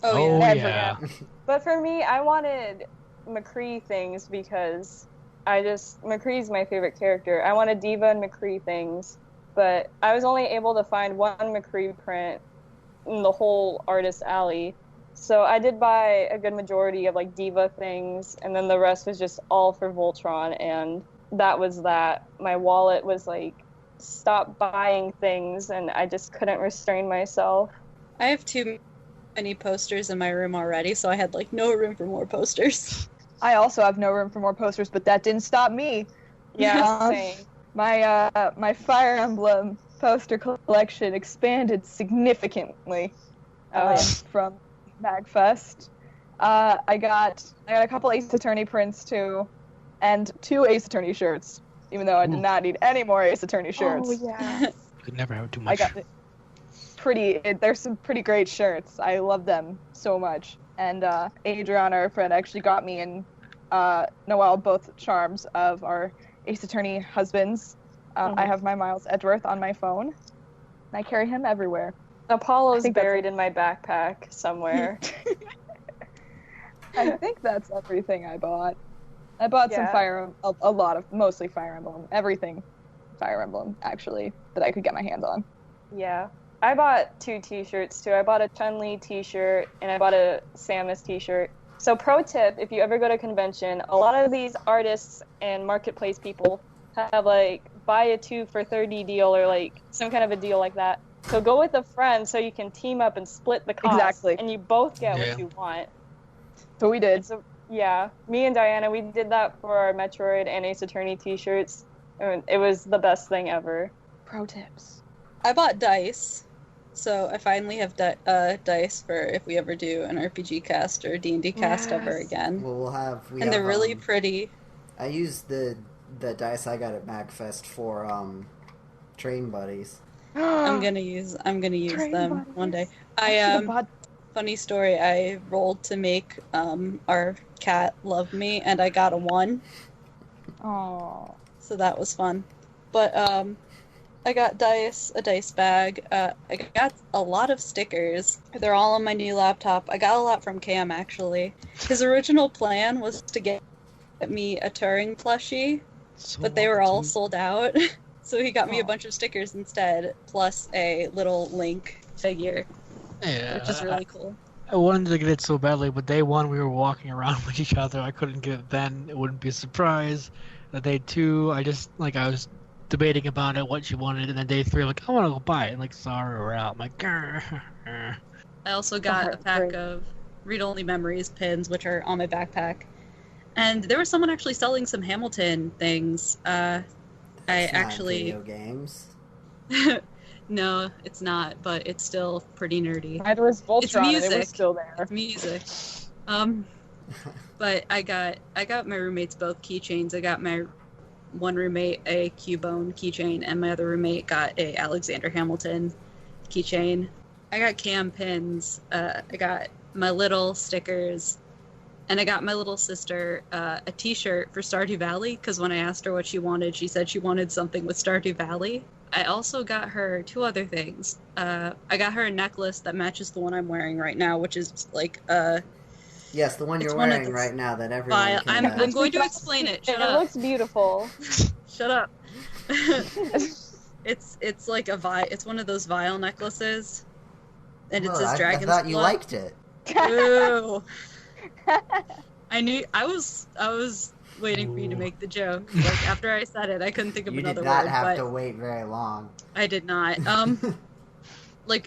Oh, every yeah. But for me, I wanted McCree things because McCree's my favorite character. I wanted Diva and McCree things, but I was only able to find one McCree print in the whole artist alley. So I did buy a good majority of like Diva things, and then the rest was just all for Voltron, and that was that. My wallet was like, stop buying things, and I just couldn't restrain myself. I have too many posters in my room already, so I had like no room for more posters. I also have no room for more posters, but that didn't stop me. Yeah, same. My Fire Emblem poster collection expanded significantly from Magfest. I got a couple Ace Attorney prints too, and 2 Ace Attorney shirts. Even though I did not need any more Ace Attorney shirts. Oh yeah. Could never have too much. There's some pretty great shirts. I love them so much. and Adriana, our friend, actually got me and Noelle both charms of our Ace Attorney husbands. I have my Miles Edgeworth on my phone, and I carry him everywhere. Apollo's buried in my backpack somewhere. I think that's everything I bought. I bought some a lot of, mostly Fire Emblem, everything Fire Emblem, actually, that I could get my hands on. Yeah. I bought 2 t-shirts, too. I bought a Chun-Li t-shirt, and I bought a Samus t-shirt. So pro tip, if you ever go to a convention, a lot of these artists and marketplace people have, like, buy a 2 for 30 deal or, like, some kind of a deal like that. So go with a friend so you can team up and split the cost. Exactly. And you both get what you want. So we did. So, yeah. Me and Diana, we did that for our Metroid and Ace Attorney t-shirts. And it was the best thing ever. Pro tips. I bought dice. So I finally have dice for if we ever do an RPG cast or D&D cast ever again. Well, they're really pretty. I used the dice I got at Magfest for Train Buddies. I'm gonna use them buddies. one day. Funny story. I rolled to make our cat love me, and I got a 1. Oh. So that was fun. But I got a dice bag. I got a lot of stickers. They're all on my new laptop. I got a lot from Cam, actually. His original plan was to get me a Turing plushie, but they were all sold out. So he got me a bunch of stickers instead, plus a little Link figure, which is really cool. I wanted to get it so badly, but day 1 we were walking around with each other. I couldn't get it then. It wouldn't be a surprise. Day 2, I was debating about it, what she wanted, and then day 3, I'm like, I want to go buy it. And sorry, we're out. I'm like, grr. I also got a pack of read-only memories pins, which are on my backpack. And there was someone actually selling some Hamilton things. Video games. No, it's not, but it's still pretty nerdy. It was Voltron, it's music. It was still there. It's music. But I got my roommates both keychains. I got my one roommate a Cubone keychain, and my other roommate got a Alexander Hamilton keychain. I got Cam pins. I got my little stickers. And I got my little sister a t-shirt for Stardew Valley, because when I asked her what she wanted, she said she wanted something with Stardew Valley. I also got her 2 other things. I got her a necklace that matches the one I'm wearing right now, which is yes, the one you're wearing right now that everyone can I'm going to explain it. Shut up. It looks beautiful. Shut up. It's like it's one of those vial necklaces, and it says Dragon's I thought you Blood. liked it. Ooh. I was waiting for you to make the joke. After I said it, I couldn't think of another word. You did not have to wait very long. I did not.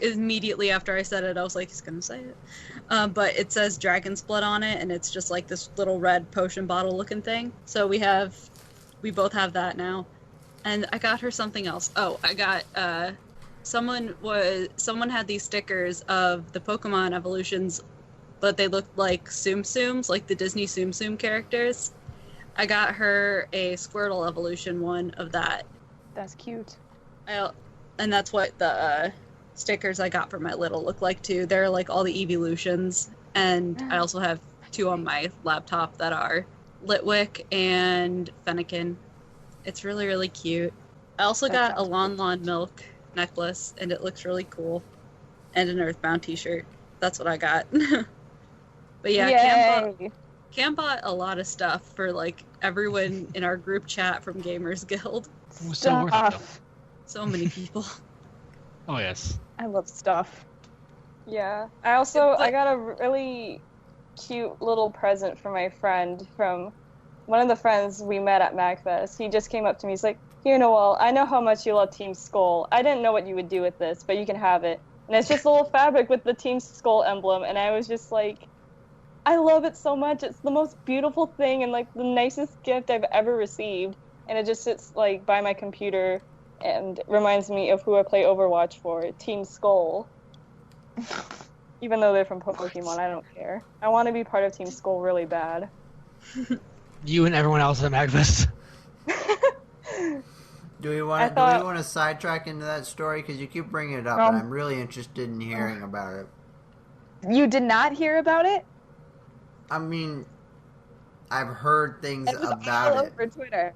Immediately after I said it, I was like, he's gonna say it. But it says Dragon's Blood on it, and it's just this little red potion bottle looking thing. So we both have that now. And I got her something else. Oh, I got someone had these stickers of the Pokemon evolutions, but they looked like Tsum Tsums, like the Disney Tsum Tsum characters. I got her a Squirtle evolution one of that. That's cute. And that's what the stickers I got for my little look like too. They're all the evolutions, and I also have 2 on my laptop that are Litwick and Fennekin. It's really, really cute. I also got a Lon Lon Milk necklace, and it looks really cool, and an Earthbound t-shirt. That's what I got. But yeah, Cam bought a lot of stuff for everyone in our group chat from Gamers Guild. So many people. Oh yes. I love stuff. Yeah. I got a really cute little present for my friend from one of the friends we met at Magfest. He just came up to me. He's like, "Here, Noelle, I know how much you love Team Skull. I didn't know what you would do with this, but you can have it." And it's just a little fabric with the Team Skull emblem, and I was just like, I love it so much. It's the most beautiful thing and the nicest gift I've ever received. And it just sits by my computer and reminds me of who I play Overwatch for, Team Skull. Even though they're from Pokemon, I don't care. I want to be part of Team Skull really bad. You and everyone else at Magfest. Do we want to sidetrack into that story? Because you keep bringing it up, and I'm really interested in hearing about it. You did not hear about it? I mean, I've heard things It was about all it. over Twitter.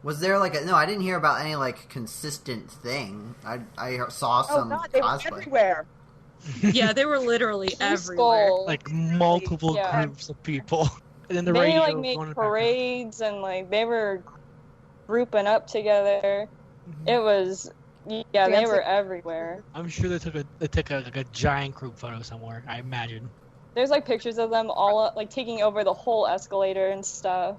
Was there like no? I didn't hear about any like consistent thing. I saw some They were cosplay. everywhere. Yeah, they were literally Two everywhere. skulls. Like multiple Yeah. groups of people. And then the They radio like was made going in the background. parades and like they were grouping up together. It was they Dancing. were everywhere. I'm sure they took a giant group photo somewhere. I imagine. There's like pictures of them all like taking over the whole escalator and stuff.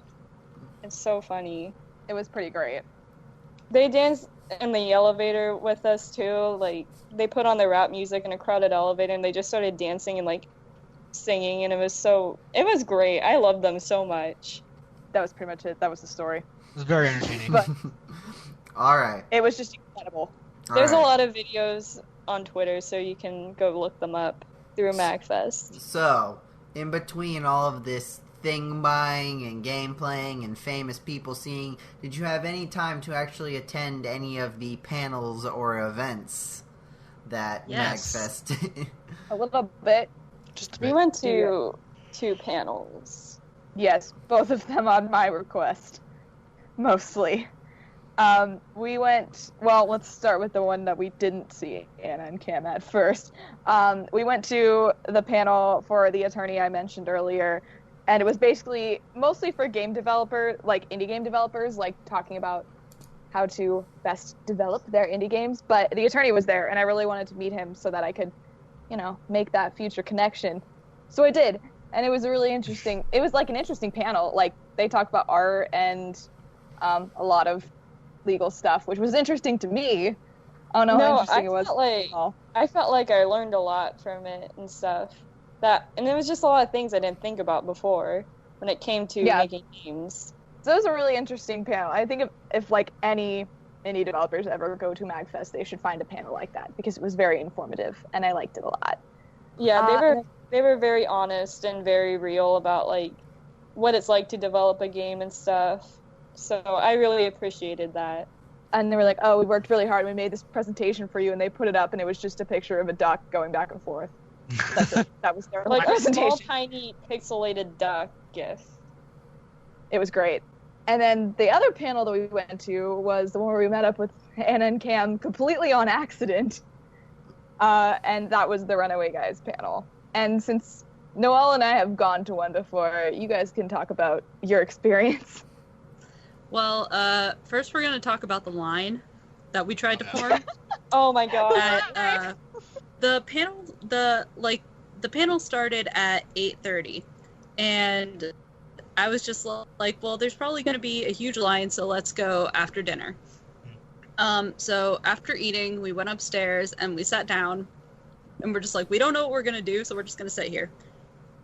It's so funny. It was pretty great. They danced in the elevator with us too. Like they put on the rap music in a crowded elevator and they just started dancing and like singing, and it was great. I loved them so much. That was pretty much it. That was the story. It was very entertaining. But All right. it was just incredible. There's All a right. lot of videos on Twitter, so you can go look them up through Magfest. So, in between all of this thing buying and game playing and famous people seeing, did you have any time to actually attend any of the panels or events that Yes. Magfest? A little bit. Just a We bit. went to 2 panels. Yes, both of them on my request. Mostly. We went, well, let's start with the one that we didn't see Anna and Cam at first. We went to the panel for the attorney I mentioned earlier, and it was basically mostly for game developer, like indie game developers, like talking about how to best develop their indie games. But the attorney was there, and I really wanted to meet him so that I could, make that future connection. So I did, and it was really interesting. It was like an interesting panel. Like they talked about art and a lot of legal stuff, which was interesting to me. I don't know how interesting it was. I felt like I learned a lot from it and stuff. And there was just a lot of things I didn't think about before when it came to making games. So it was a really interesting panel. I think if like any indie developers ever go to Magfest, they should find a panel like that because it was very informative and I liked it a lot. Yeah, they were very honest and very real about like what it's like to develop a game and stuff. So I really appreciated that. And they were like, "Oh, we worked really hard. We made this presentation for you," and they put it up, and it was just a picture of a duck going back and forth. That's it. That was their Like a presentation. small, tiny, pixelated duck gif. It was great. And then the other panel that we went to was the one where we met up with Anna and Cam completely on accident. And that was the Runaway Guys panel. And since Noelle and I have gone to one before, you guys can talk about your experience. Well, first we're going to talk about the line that we tried to form. Oh my god. The panel started at 8:30, and I was just like, well, there's probably going to be a huge line, so let's go after dinner. So after eating, we went upstairs and we sat down, and we're just like, we don't know what we're going to do, so we're just going to sit here.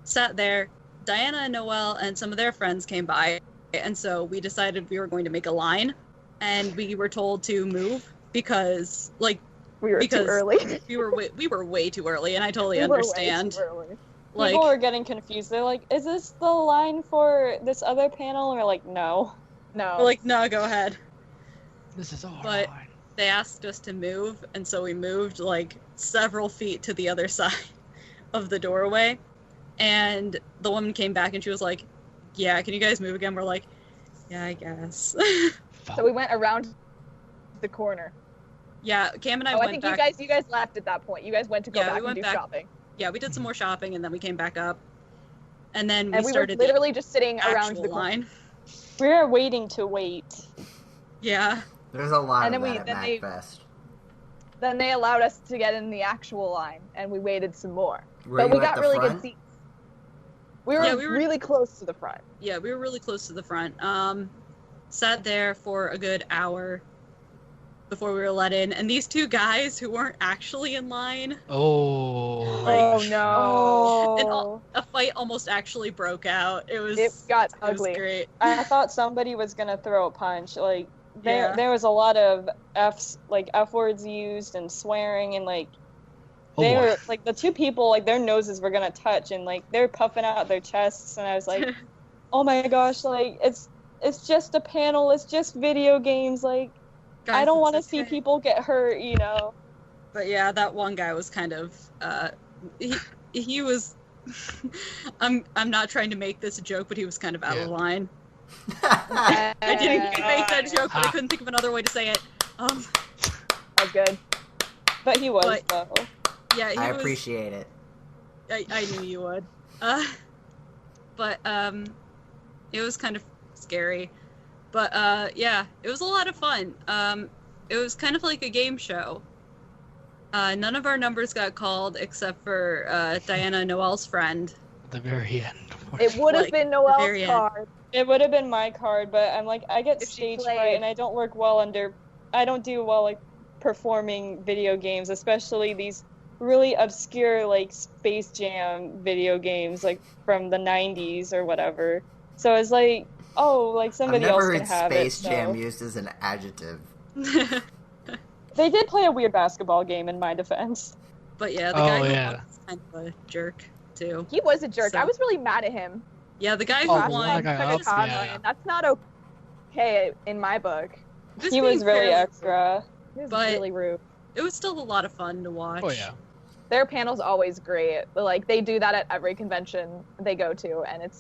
Sat there. Diana and Noelle and some of their friends came by, and so we decided we were going to make a line, and we were told to move because, like, We were too early. we were way too early, and I totally We were way understand. too early. Like, People were getting confused. They're like, is this the line for this other panel? And we're like, no. No. we're like, no, go ahead. This is all But- right. They asked us to move, and so we moved like several feet to the other side of the doorway. And the woman came back and she was like, yeah, can you guys move again? We're like, yeah, I guess. So we went around the corner. Yeah, Cam and I I went think back. you guys left at that point. You guys went to go Yeah, we back and went do back. shopping. Yeah, we did some more shopping, and then we came back up. And then And we were started literally just sitting the around actual the corner. line. We were waiting to wait. Yeah. There's a lot And of then that at Magfest. Then they allowed us to get in the actual line, and we waited some more. Were But you we at got the really front? good seats. We were, Yeah, we were- really close to the front. Yeah, we were really close to the front. Sat there for a good hour before we were let in, and these two guys who weren't actually in line, Oh. Oh no! And a fight almost actually broke out. It was It got it was ugly. great. I thought somebody was gonna throw a punch. Like Yeah. there was a lot of F words used and swearing and like Oh, they boy. were like the two people like their noses were gonna touch and like they're puffing out their chests and I was like, oh my gosh, like it's just a panel, it's just video games, like Guys, I don't it's want to see okay. people get hurt, you know. But yeah, that one guy was kind of he was I'm not trying to make this a joke, but he was kind of out of Yeah. line. I didn't make that joke, but I couldn't think of another way to say it. That was good. But he was, though. Yeah, he I was. appreciate it. I knew you would. But it was kind of scary. But yeah, it was a lot of fun. It was kind of like a game show. None of our numbers got called except for Diana, Noelle's friend. At the very end. It would have Like, been the Noelle's very end. card. It would have been my card, but I'm like, I get If she stage played. fright, and I don't work well I don't do well, like, performing video games, especially these really obscure, like, Space Jam video games, like, from the 90s or whatever. So it's like, oh, like, I've somebody never else heard can have Space it. Jam So. used as an adjective. They did play a weird basketball game, in my defense. But yeah, the guy who yeah. won was kind of a jerk too. He was a jerk. So- I was really mad at him. Yeah, the guy who Oh, won. that guy Took a up, con yeah. line. That's not okay in my book. Just He was being really fair, extra. He was But- really rude. It was still a lot of fun to watch. Oh yeah. Their panel's always great. Like, they do that at every convention they go to, and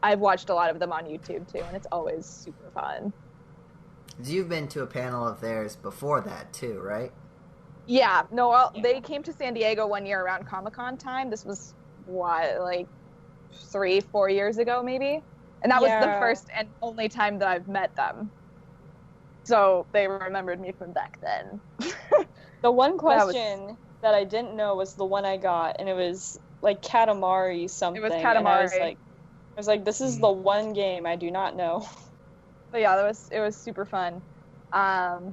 I've watched a lot of them on YouTube too, and it's always super fun. You've been to a panel of theirs before that too, right? Yeah, no, they came to San Diego one year around Comic-Con time. This was, what, like 3-4 years ago, maybe? And that was the Yeah. first and only time that I've met them. So they remembered me from back then. The one That was- question that I didn't know was the one I got, and it was like Katamari something. And Katamari. I was like, this is the one game I do not know. But yeah, it was super fun. And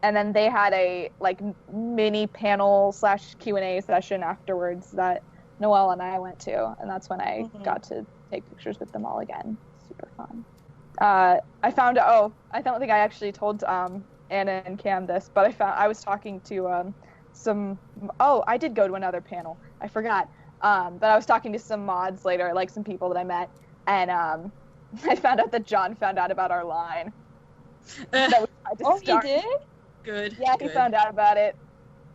then they had a like mini panel / Q&A session afterwards that Noelle and I went to, and that's when I got to take pictures with them all again. Super fun. I don't think I actually told Anna and Cam this, but I was talking to I did go to another panel. I forgot. But I was talking to some mods later, like some people that I met, and I found out that John found out about our line. That we tried to Oh, he start. did? Good. Yeah, he good. found out about it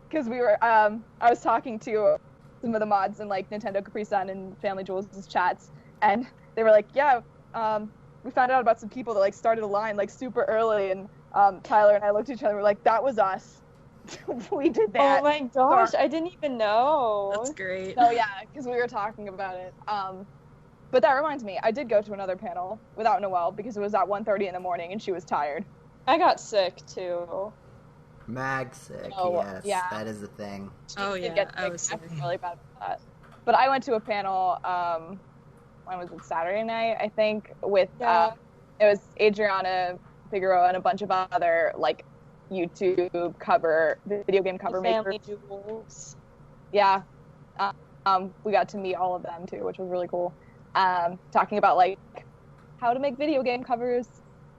because we were. I was talking to some of the mods in like Nintendo Capri Sun and Family Jewels' chats, and they were like, "Yeah, we found out about some people that like started a line like super early," and Tyler and I looked at each other. And we're like, "That was us. We did that." Oh my gosh, I didn't even know. That's great. So yeah, because we were talking about it. But that reminds me, I did go to another panel without Noelle because it was at 1:30 in the morning and she was tired. I got sick too. Mag sick, Oh, yes. yeah. That is the thing. Oh Did yeah, get I sick. was I sick. feel really bad about that. But I went to a panel. When was it? Saturday night, I think. With Yeah. it was Adriana Figueroa and a bunch of other like YouTube video game cover Family makers. Jewels. Yeah. We got to meet all of them too, which was really cool. Talking about like how to make video game covers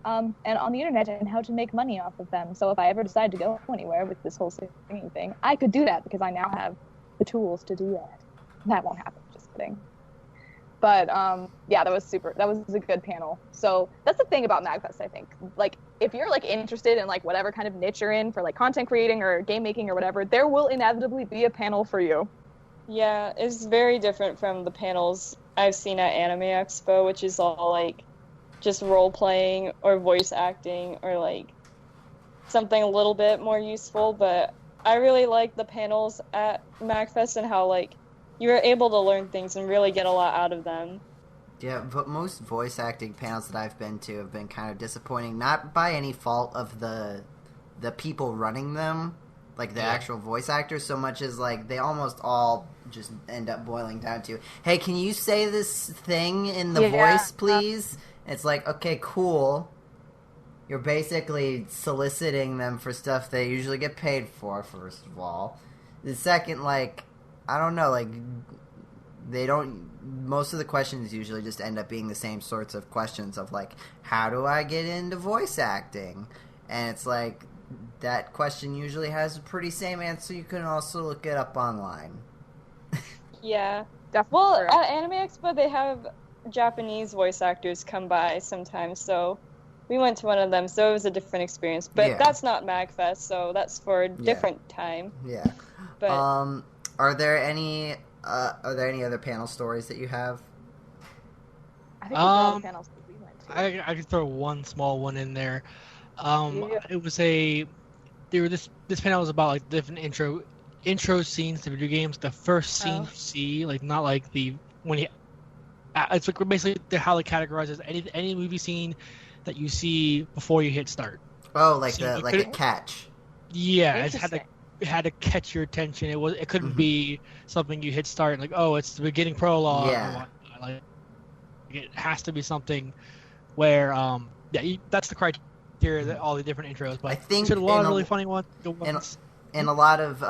and on the internet and how to make money off of them. So if I ever decide to go anywhere with this whole singing thing, I could do that because I now have the tools to do that. That won't happen. Just kidding. But yeah, that was a good panel. So that's the thing about Magfest, I think. Like if you're like interested in like whatever kind of niche you're in for like content creating or game making or whatever, there will inevitably be a panel for you. Yeah, it's very different from the panels I've seen at Anime Expo, which is all like just role playing or voice acting or like something a little bit more useful. But I really like the panels at Magfest and how like you were able to learn things and really get a lot out of them. Yeah, but most voice acting panels that I've been to have been kind of disappointing, not by any fault of the people running them, like the actual voice actors, so much as like they almost all just end up boiling down to, hey, can you say this thing in the voice, please? It's like, okay, cool. You're basically soliciting them for stuff they usually get paid for, first of all. The second, like, I don't know, like, most of the questions usually just end up being the same sorts of questions of, like, how do I get into voice acting? And it's like, that question usually has a pretty same answer. You can also look it up online. Yeah. Definitely. Well, correct. at Anime Expo, they have Japanese voice actors come by sometimes, so we went to one of them, so it was a different experience. But Yeah. that's not Magfest, so that's for a different time. Yeah. But Are there any Are there any other panel stories that you have? I think all the panels that we went to. I could throw one small one in there. Yeah. It was this panel was about like different intro scenes to video games. The first scene you see, like not like it's like basically how they categorize as any movie scene that you see before you hit start. Oh, like So a catch. Yeah, it had to catch your attention. It couldn't be something you hit start and like, oh, it's the beginning prologue. Yeah. Like it has to be something where that's the criteria that all the different intros. But I think there's a lot of really funny ones. In a lot of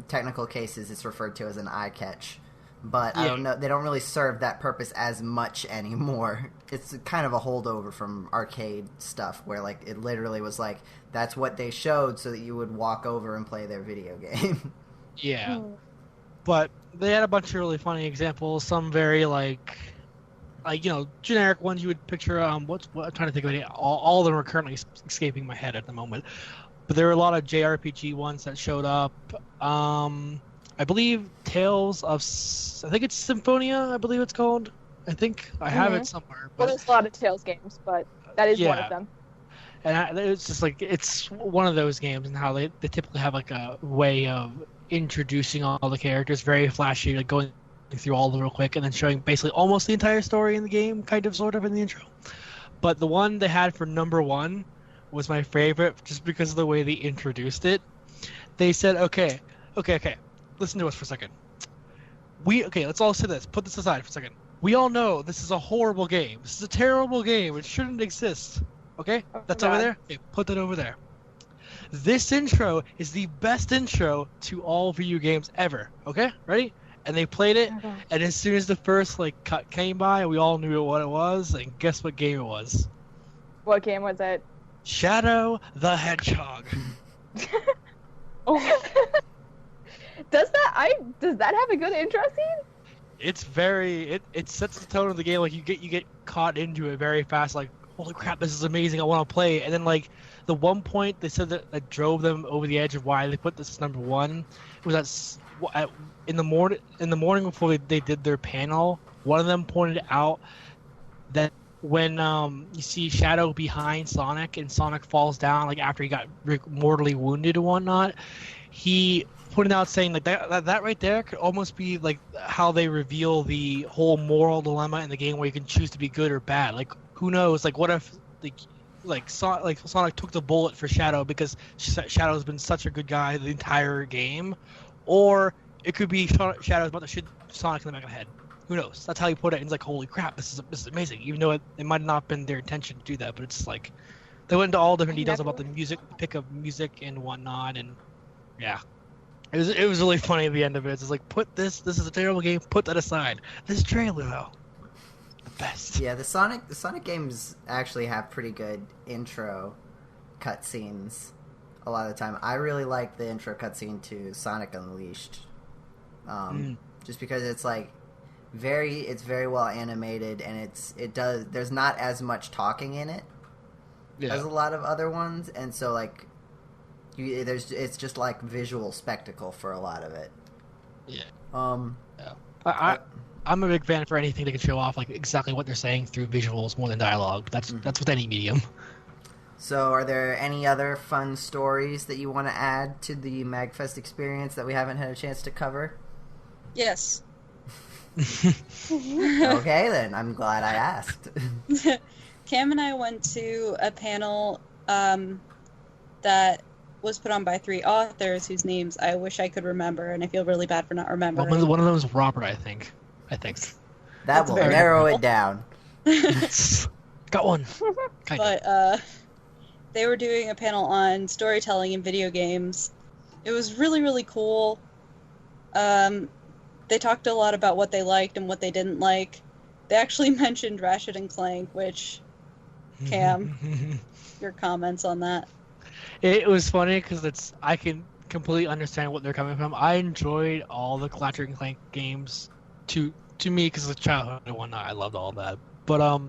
technical cases, it's referred to as an eye catch. But I don't know, they don't really serve that purpose as much anymore. It's kind of a holdover from arcade stuff where like it literally was like that's what they showed so that you would walk over and play their video game. Yeah. But they had a bunch of really funny examples, some very like generic ones you would picture. I'm trying to think of it. All of them are currently escaping my head at the moment. But there were a lot of JRPG ones that showed up. I believe Tales of, I think it's Symphonia, I believe it's called. I think I have it somewhere. Well, there's a lot of Tales games, but that is one of them. And it's just like, it's one of those games and how they typically have like a way of introducing all the characters, very flashy, like going through all of them real quick and then showing basically almost the entire story in the game, kind of, sort of, in the intro. But the one they had for number one was my favorite just because of the way they introduced it. They said, okay, listen to us for a second. Let's all say this. Put this aside for a second. We all know this is a horrible game. This is a terrible game. It shouldn't exist. Okay? That's over there? Okay, put that over there. This intro is the best intro to all video games ever. Okay? Ready? And they played it, and as soon as the first cut came by, we all knew what it was, and guess what game it was? What game was it? Shadow the Hedgehog. Does that have a good intro scene? It's very it sets the tone of the game. Like you get caught into it very fast. Like, holy crap, this is amazing. I want to play. And then like the one point they said that drove them over the edge of why they put this as number one was that in the morning before they did their panel, one of them pointed out that when you see Shadow behind Sonic and Sonic falls down like after he got mortally wounded and whatnot, he pointed out saying like that right there could almost be like how they reveal the whole moral dilemma in the game where you can choose to be good or bad. Like who knows? Like what if Sonic took the bullet for Shadow because Shadow's been such a good guy the entire game, or it could be Shadow's about to shoot Sonic in the back of the head. Who knows? That's how you put it. And it's like, holy crap, this is amazing. Even though it might not have been their intention to do that, but it's like they went into all different details about the music, pick of music and whatnot, and yeah. It was really funny at the end of it. It's like, this is a terrible game, put that aside. This trailer though, the best. Yeah, the Sonic games actually have pretty good intro cutscenes a lot of the time. I really like the intro cutscene to Sonic Unleashed. Just because it's like it's very well animated and there's not as much talking in it as a lot of other ones, and so like it's just like visual spectacle for a lot of it. I'm a big fan for anything that can show off like exactly what they're saying through visuals more than dialogue. That's with any medium. So are there any other fun stories that you want to add to the Magfest experience that we haven't had a chance to cover? Yes. Okay, then. I'm glad I asked. Cam and I went to a panel that was put on by 3 authors whose names I wish I could remember, and I feel really bad for not remembering. One of them was Robert, I think. That will narrow it down. Got one. But they were doing a panel on storytelling in video games. It was really, really cool. They talked a lot about what they liked and what they didn't like. They actually mentioned Ratchet and Clank, which, Cam, your comments on that? It was funny because I can completely understand what they're coming from. I enjoyed all the Ratchet and Clank games to me because of childhood and whatnot. I loved all that. But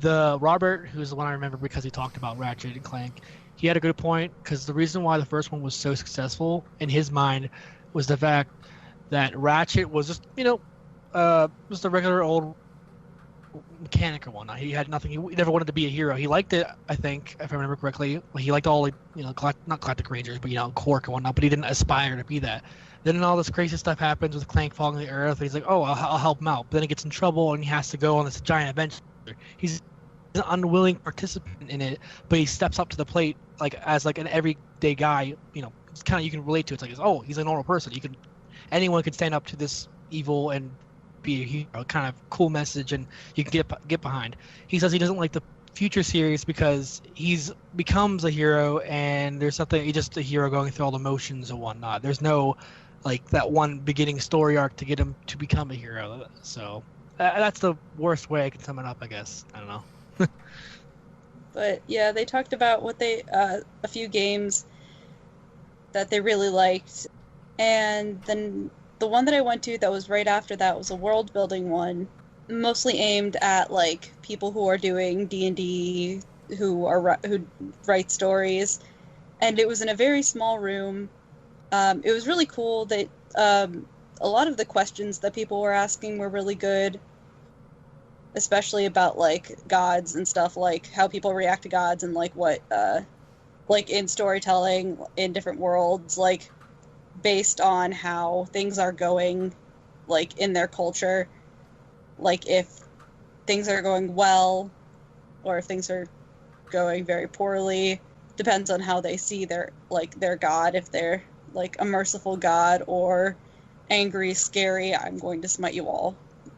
the Robert, who's the one I remember because he talked about Ratchet and Clank, he had a good point because the reason why the first one was so successful in his mind was the fact that Ratchet was just, just a regular old mechanic or whatnot. He had nothing. He never wanted to be a hero. He liked it, I think, if I remember correctly. He liked all, not Galactic Rangers, but, Quark and whatnot, but he didn't aspire to be that. Then all this crazy stuff happens with Clank falling to the earth. And he's like, oh, I'll help him out. But then he gets in trouble and he has to go on this giant adventure. He's an unwilling participant in it, but he steps up to the plate as an everyday guy. It's kind of, you can relate to it. It's like, he's a normal person. Anyone could stand up to this evil and be a hero. Kind of cool message, and you can get behind. He says he doesn't like the future series because he's becomes a hero, and there's something, he's just a hero going through all the motions and whatnot. There's no that one beginning story arc to get him to become a hero. So that's the worst way I can sum it up, I guess. I don't know. But yeah, they talked about what they a few games that they really liked, and then the one that I went to that was right after that was a world building one, mostly aimed at people who are doing D&D, who write stories, and it was in a very small room. It was really cool that a lot of the questions that people were asking were really good, especially about gods and stuff, how people react to gods and what in storytelling in different worlds, based on how things are going in their culture, if things are going well or if things are going very poorly, depends on how they see their god, if they're a merciful god or angry, scary, I'm going to smite you all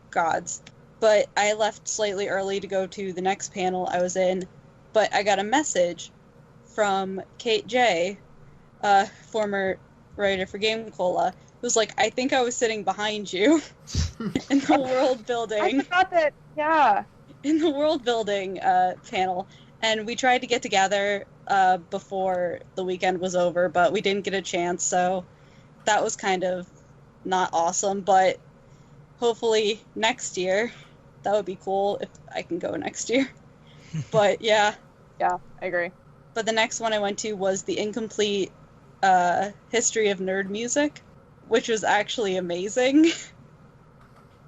gods. But I left slightly early to go to the next panel I was in, but I got a message from Kate J, former writer for GameCola, who was I think I was sitting behind you in the world building. I forgot that, yeah. In the world building panel. And we tried to get together before the weekend was over, but we didn't get a chance, so that was kind of not awesome, but hopefully next year. That would be cool if I can go next year. But yeah. Yeah, I agree. But the next one I went to was the incomplete history of nerd music, which was actually amazing.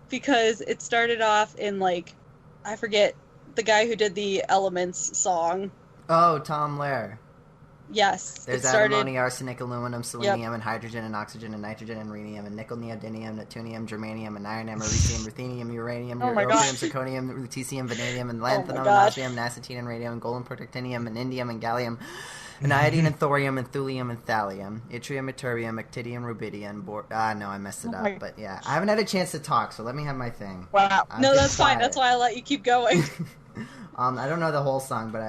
Because it started off in I forget the guy who did the Elements song. Oh, Tom Lehrer. Yes. There's antimony, arsenic, aluminum, selenium, and hydrogen, and oxygen, and nitrogen, and rhenium, and nickel, neodymium, neptunium, germanium, and iron, americium, ruthenium, uranium, europium, zirconium, lutetium, vanadium, and lanthanum, and osmium, and acetine, and radium, and golden, protactinium, and indium, and gallium, and iodine, and thorium, and thulium, and thallium, yttrium, ytterbium, actinium, rubidium, no, I messed it up, but yeah. I haven't had a chance to talk, so let me have my thing. Wow. No, that's fine. That's why I let you keep going. I don't know the whole song, but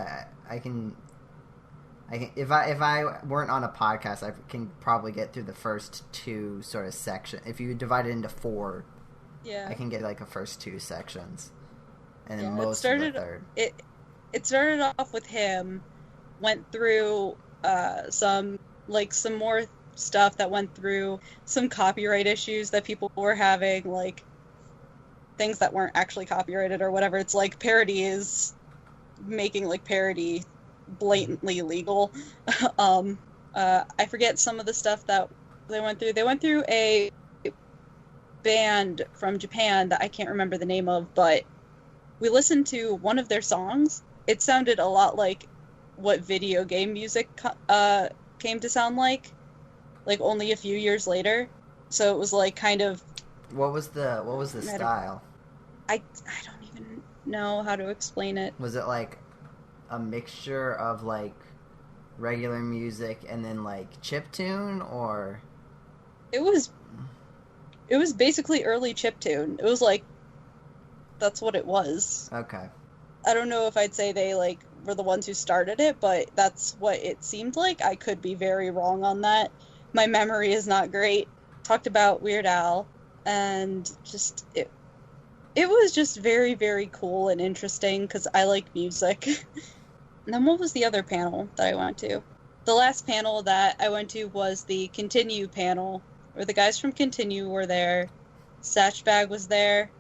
I can, if I weren't on a podcast, I can probably get through the first two sort of sections. If you divide it into four, I can get a first two sections, and then most of the third. It started off with him, went through some more stuff that went through some copyright issues that people were having, things that weren't actually copyrighted or whatever. It's parody is making parody blatantly illegal. I forget some of the stuff that they went through. They went through a band from Japan that I can't remember the name of, but we listened to one of their songs. It sounded a lot like what video game music came to sound like only a few years later. So it was kind of. What was the style? I don't even know how to explain it. Was it a mixture of regular music and then chiptune, or? It was basically early chiptune. It was that's what it was. Okay. I don't know if I'd say they were the ones who started it, but that's what it seemed like. I could be very wrong on that. My memory is not great. Talked about Weird Al, and just it was just very, very cool and interesting because I like music. And then what was the other panel that I went to? The last panel that I went to was the Continue panel, where the guys from Continue were there. Satchbag was there.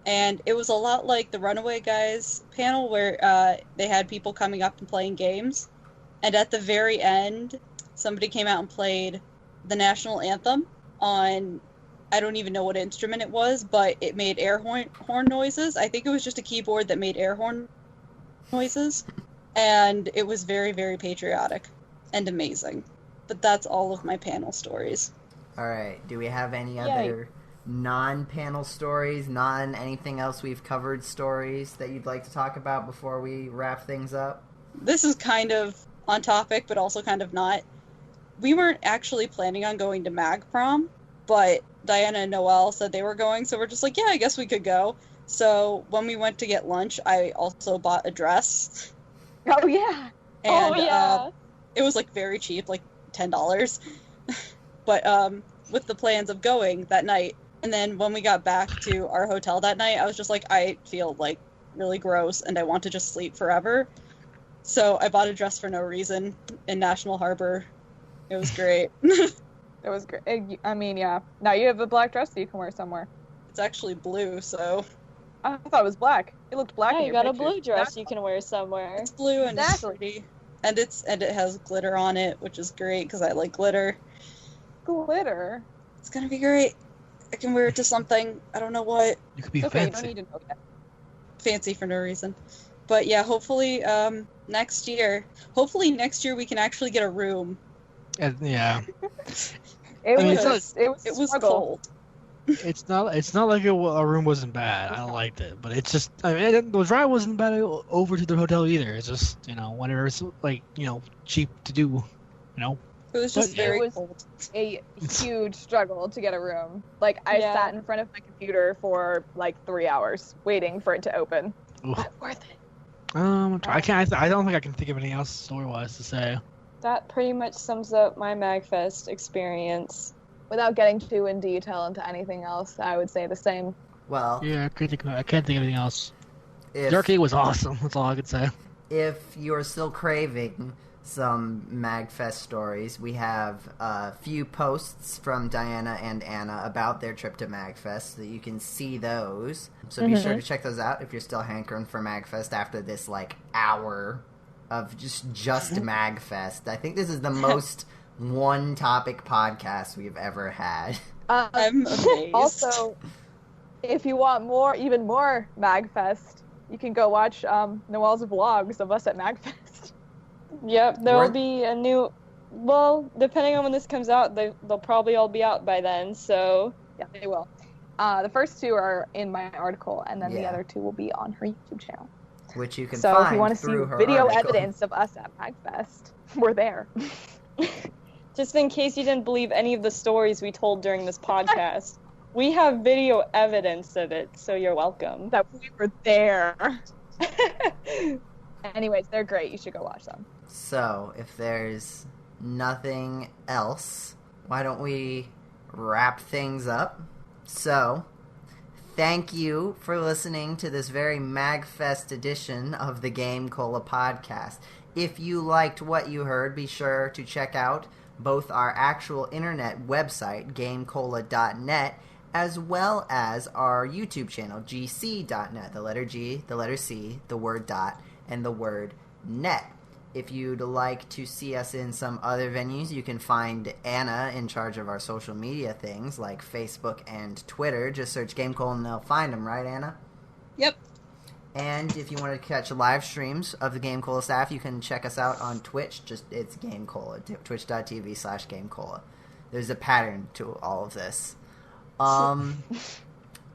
And it was a lot like the Runaway Guys panel, where they had people coming up and playing games. And at the very end, somebody came out and played the national anthem on I don't even know what instrument it was, but it made air horn noises. I think it was just a keyboard that made air horn noises, and it was very, very patriotic and amazing. But that's all of my panel stories. All right. Do we have any other non-panel stories, anything else we've covered stories that you'd like to talk about before we wrap things up? This is kind of on topic, but also kind of not. We weren't actually planning on going to Mag Prom, but Diana and Noelle said they were going, so we're just like, yeah, I guess we could go. So when we went to get lunch, I also bought a dress. Oh, yeah. And, yeah. it was, like, very cheap, like $10. But with the plans of going that night, and then when we got back to our hotel that night, I was just like, I feel, like, really gross, and I want to just sleep forever. So I bought a dress for no reason in National Harbor. It was great. It was great. I mean, yeah. Now you have a black dress that you can wear somewhere. It's actually blue, so... I thought it was black. It looked black. Yeah, in you your got a pictures. blue dress you can wear somewhere. It's blue and it's Exactly. pretty. And it has glitter on it, which is great, because I like glitter. Glitter. It's gonna be great. I can wear it to something. I don't know what. You could be It's okay, you don't fancy. need to know that. Fancy for no reason. But yeah, hopefully next year we can actually get a room. Yeah. It I mean, was It was struggle. cold. It's not like a room wasn't bad. I liked it, but it's just the drive wasn't bad over to the hotel either. It's just whenever it's like cheap to do, It was just But very it was cold. a huge struggle to get a room. Like, I Yeah. sat in front of my computer for like 3 hours waiting for it to open. Oof. But worth it. I can't. I don't think I can think of anything else story-wise to say. That pretty much sums up my Magfest experience. Without getting too in detail into anything else, I would say the same. Well, Yeah, I can't think of anything else. if, The arcade was awesome. That's all I could say. if you're still craving some Magfest stories, we have a few posts from Diana and Anna about their trip to Magfest, so that you can see those. So be sure to check those out if you're still hankering for Magfest after this hour of just Magfest. I think this is the most one-topic podcast we've ever had. I'm amazed. Also, if you want even more Magfest, you can go watch Noelle's vlogs of us at Magfest. Yep, there Were- will be a new... Well, depending on when this comes out, they'll probably all be out by then, so... Yeah, they will. The first 2 are in my article, and then the Yeah. other 2 will be on her YouTube channel. Which you can So find if you want to see through her video article. evidence of us at Magfest, we're there. Just in case you didn't believe any of the stories we told during this podcast, we have video evidence of it, so you're welcome. That we were there. Anyways, they're great. You should go watch them. So, if there's nothing else, why don't we wrap things up? So, thank you for listening to this very Magfest edition of the GameCola Podcast. If you liked what you heard, be sure to check out both our actual internet website, GameCola.net, as well as our YouTube channel, gc.net, the letter G, the letter C, the word dot, and the word net. If you'd like to see us in some other venues, you can find Anna in charge of our social media things like Facebook and Twitter. Just search GameCola and they'll find them, right, Anna? Yep. And if you want to catch live streams of the GameCola staff, you can check us out on Twitch. It's GameCola, twitch.tv/GameCola. There's a pattern to all of this.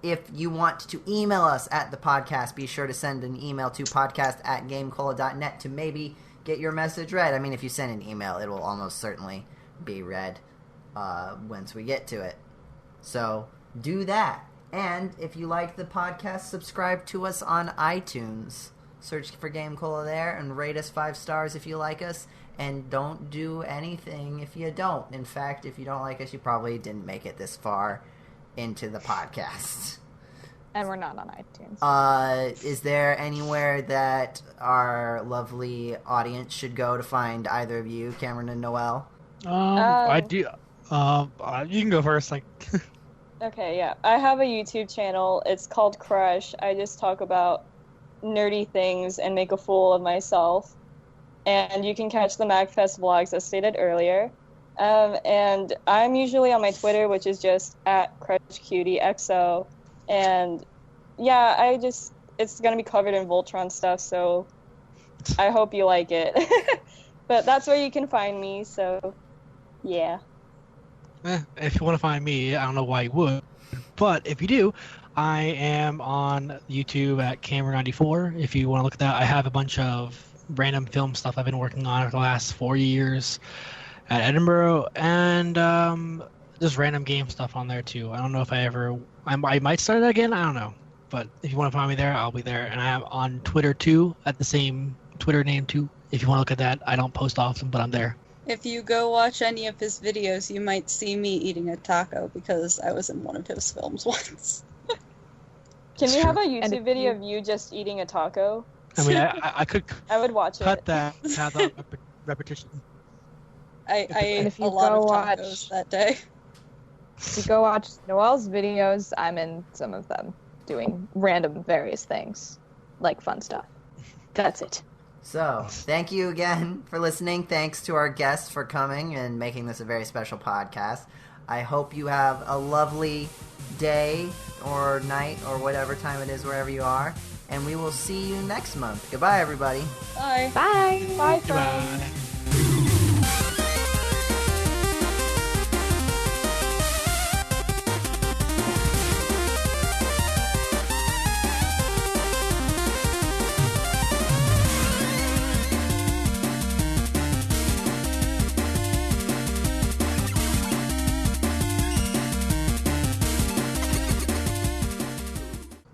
If you want to email us at the podcast, be sure to send an email to podcast@gamecola.net to maybe get your message read. I mean, if you send an email, it will almost certainly be read once we get to it. So do that. And if you like the podcast, subscribe to us on iTunes. Search for GameCola there and rate us 5 stars if you like us. And don't do anything if you don't. In fact, if you don't like us, you probably didn't make it this far into the podcast. And we're not on iTunes. Is there anywhere that our lovely audience should go to find either of you, Cameron and Noelle? I do. You can go first. Okay, yeah. I have a YouTube channel. It's called Crush. I just talk about nerdy things and make a fool of myself. And you can catch the Magfest vlogs as stated earlier. And I'm usually on my Twitter, which is just at CrushCutieXO. And yeah, it's going to be covered in Voltron stuff, so I hope you like it. But that's where you can find me, so yeah. If you want to find me, I don't know why you would, but if you do, I am on YouTube at Cameron94. If you want to look at that, I have a bunch of random film stuff I've been working on for the last 4 years at Edinburgh, and just random game stuff on there too. I don't know if I might start it again, I don't know. But if you want to find me there, I'll be there. And I am on Twitter too, at the same Twitter name too. If you want to look at that, I don't post often, but I'm there. If you go watch any of his videos, you might see me eating a taco because I was in one of his films once. Can we have a YouTube if video you- of you just eating a taco? I mean, I could I would watch cut it. that, have that repetition. I ate if a you lot go of watch- tacos that day. If you go watch Noelle's videos, I'm in some of them, doing random various things, like fun stuff. That's it. So, thank you again for listening. Thanks to our guests for coming and making this a very special podcast. I hope you have a lovely day or night or whatever time it is wherever you are. And we will see you next month. Goodbye, everybody. Bye. Bye. Bye, friends. Goodbye.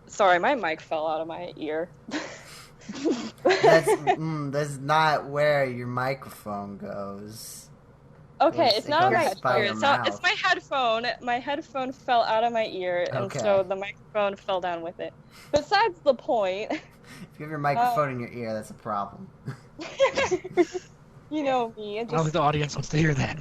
Sorry, my mic fell out of my ear. That's not where your microphone goes. Okay, It it's not on goes my by ear. your It's mouth. my headphone. My headphone fell out of my ear, and Okay. so the microphone fell down with it. Besides the point, If you have your microphone in your ear, that's a problem. you know me. It I don't think just the audience wants to hear that.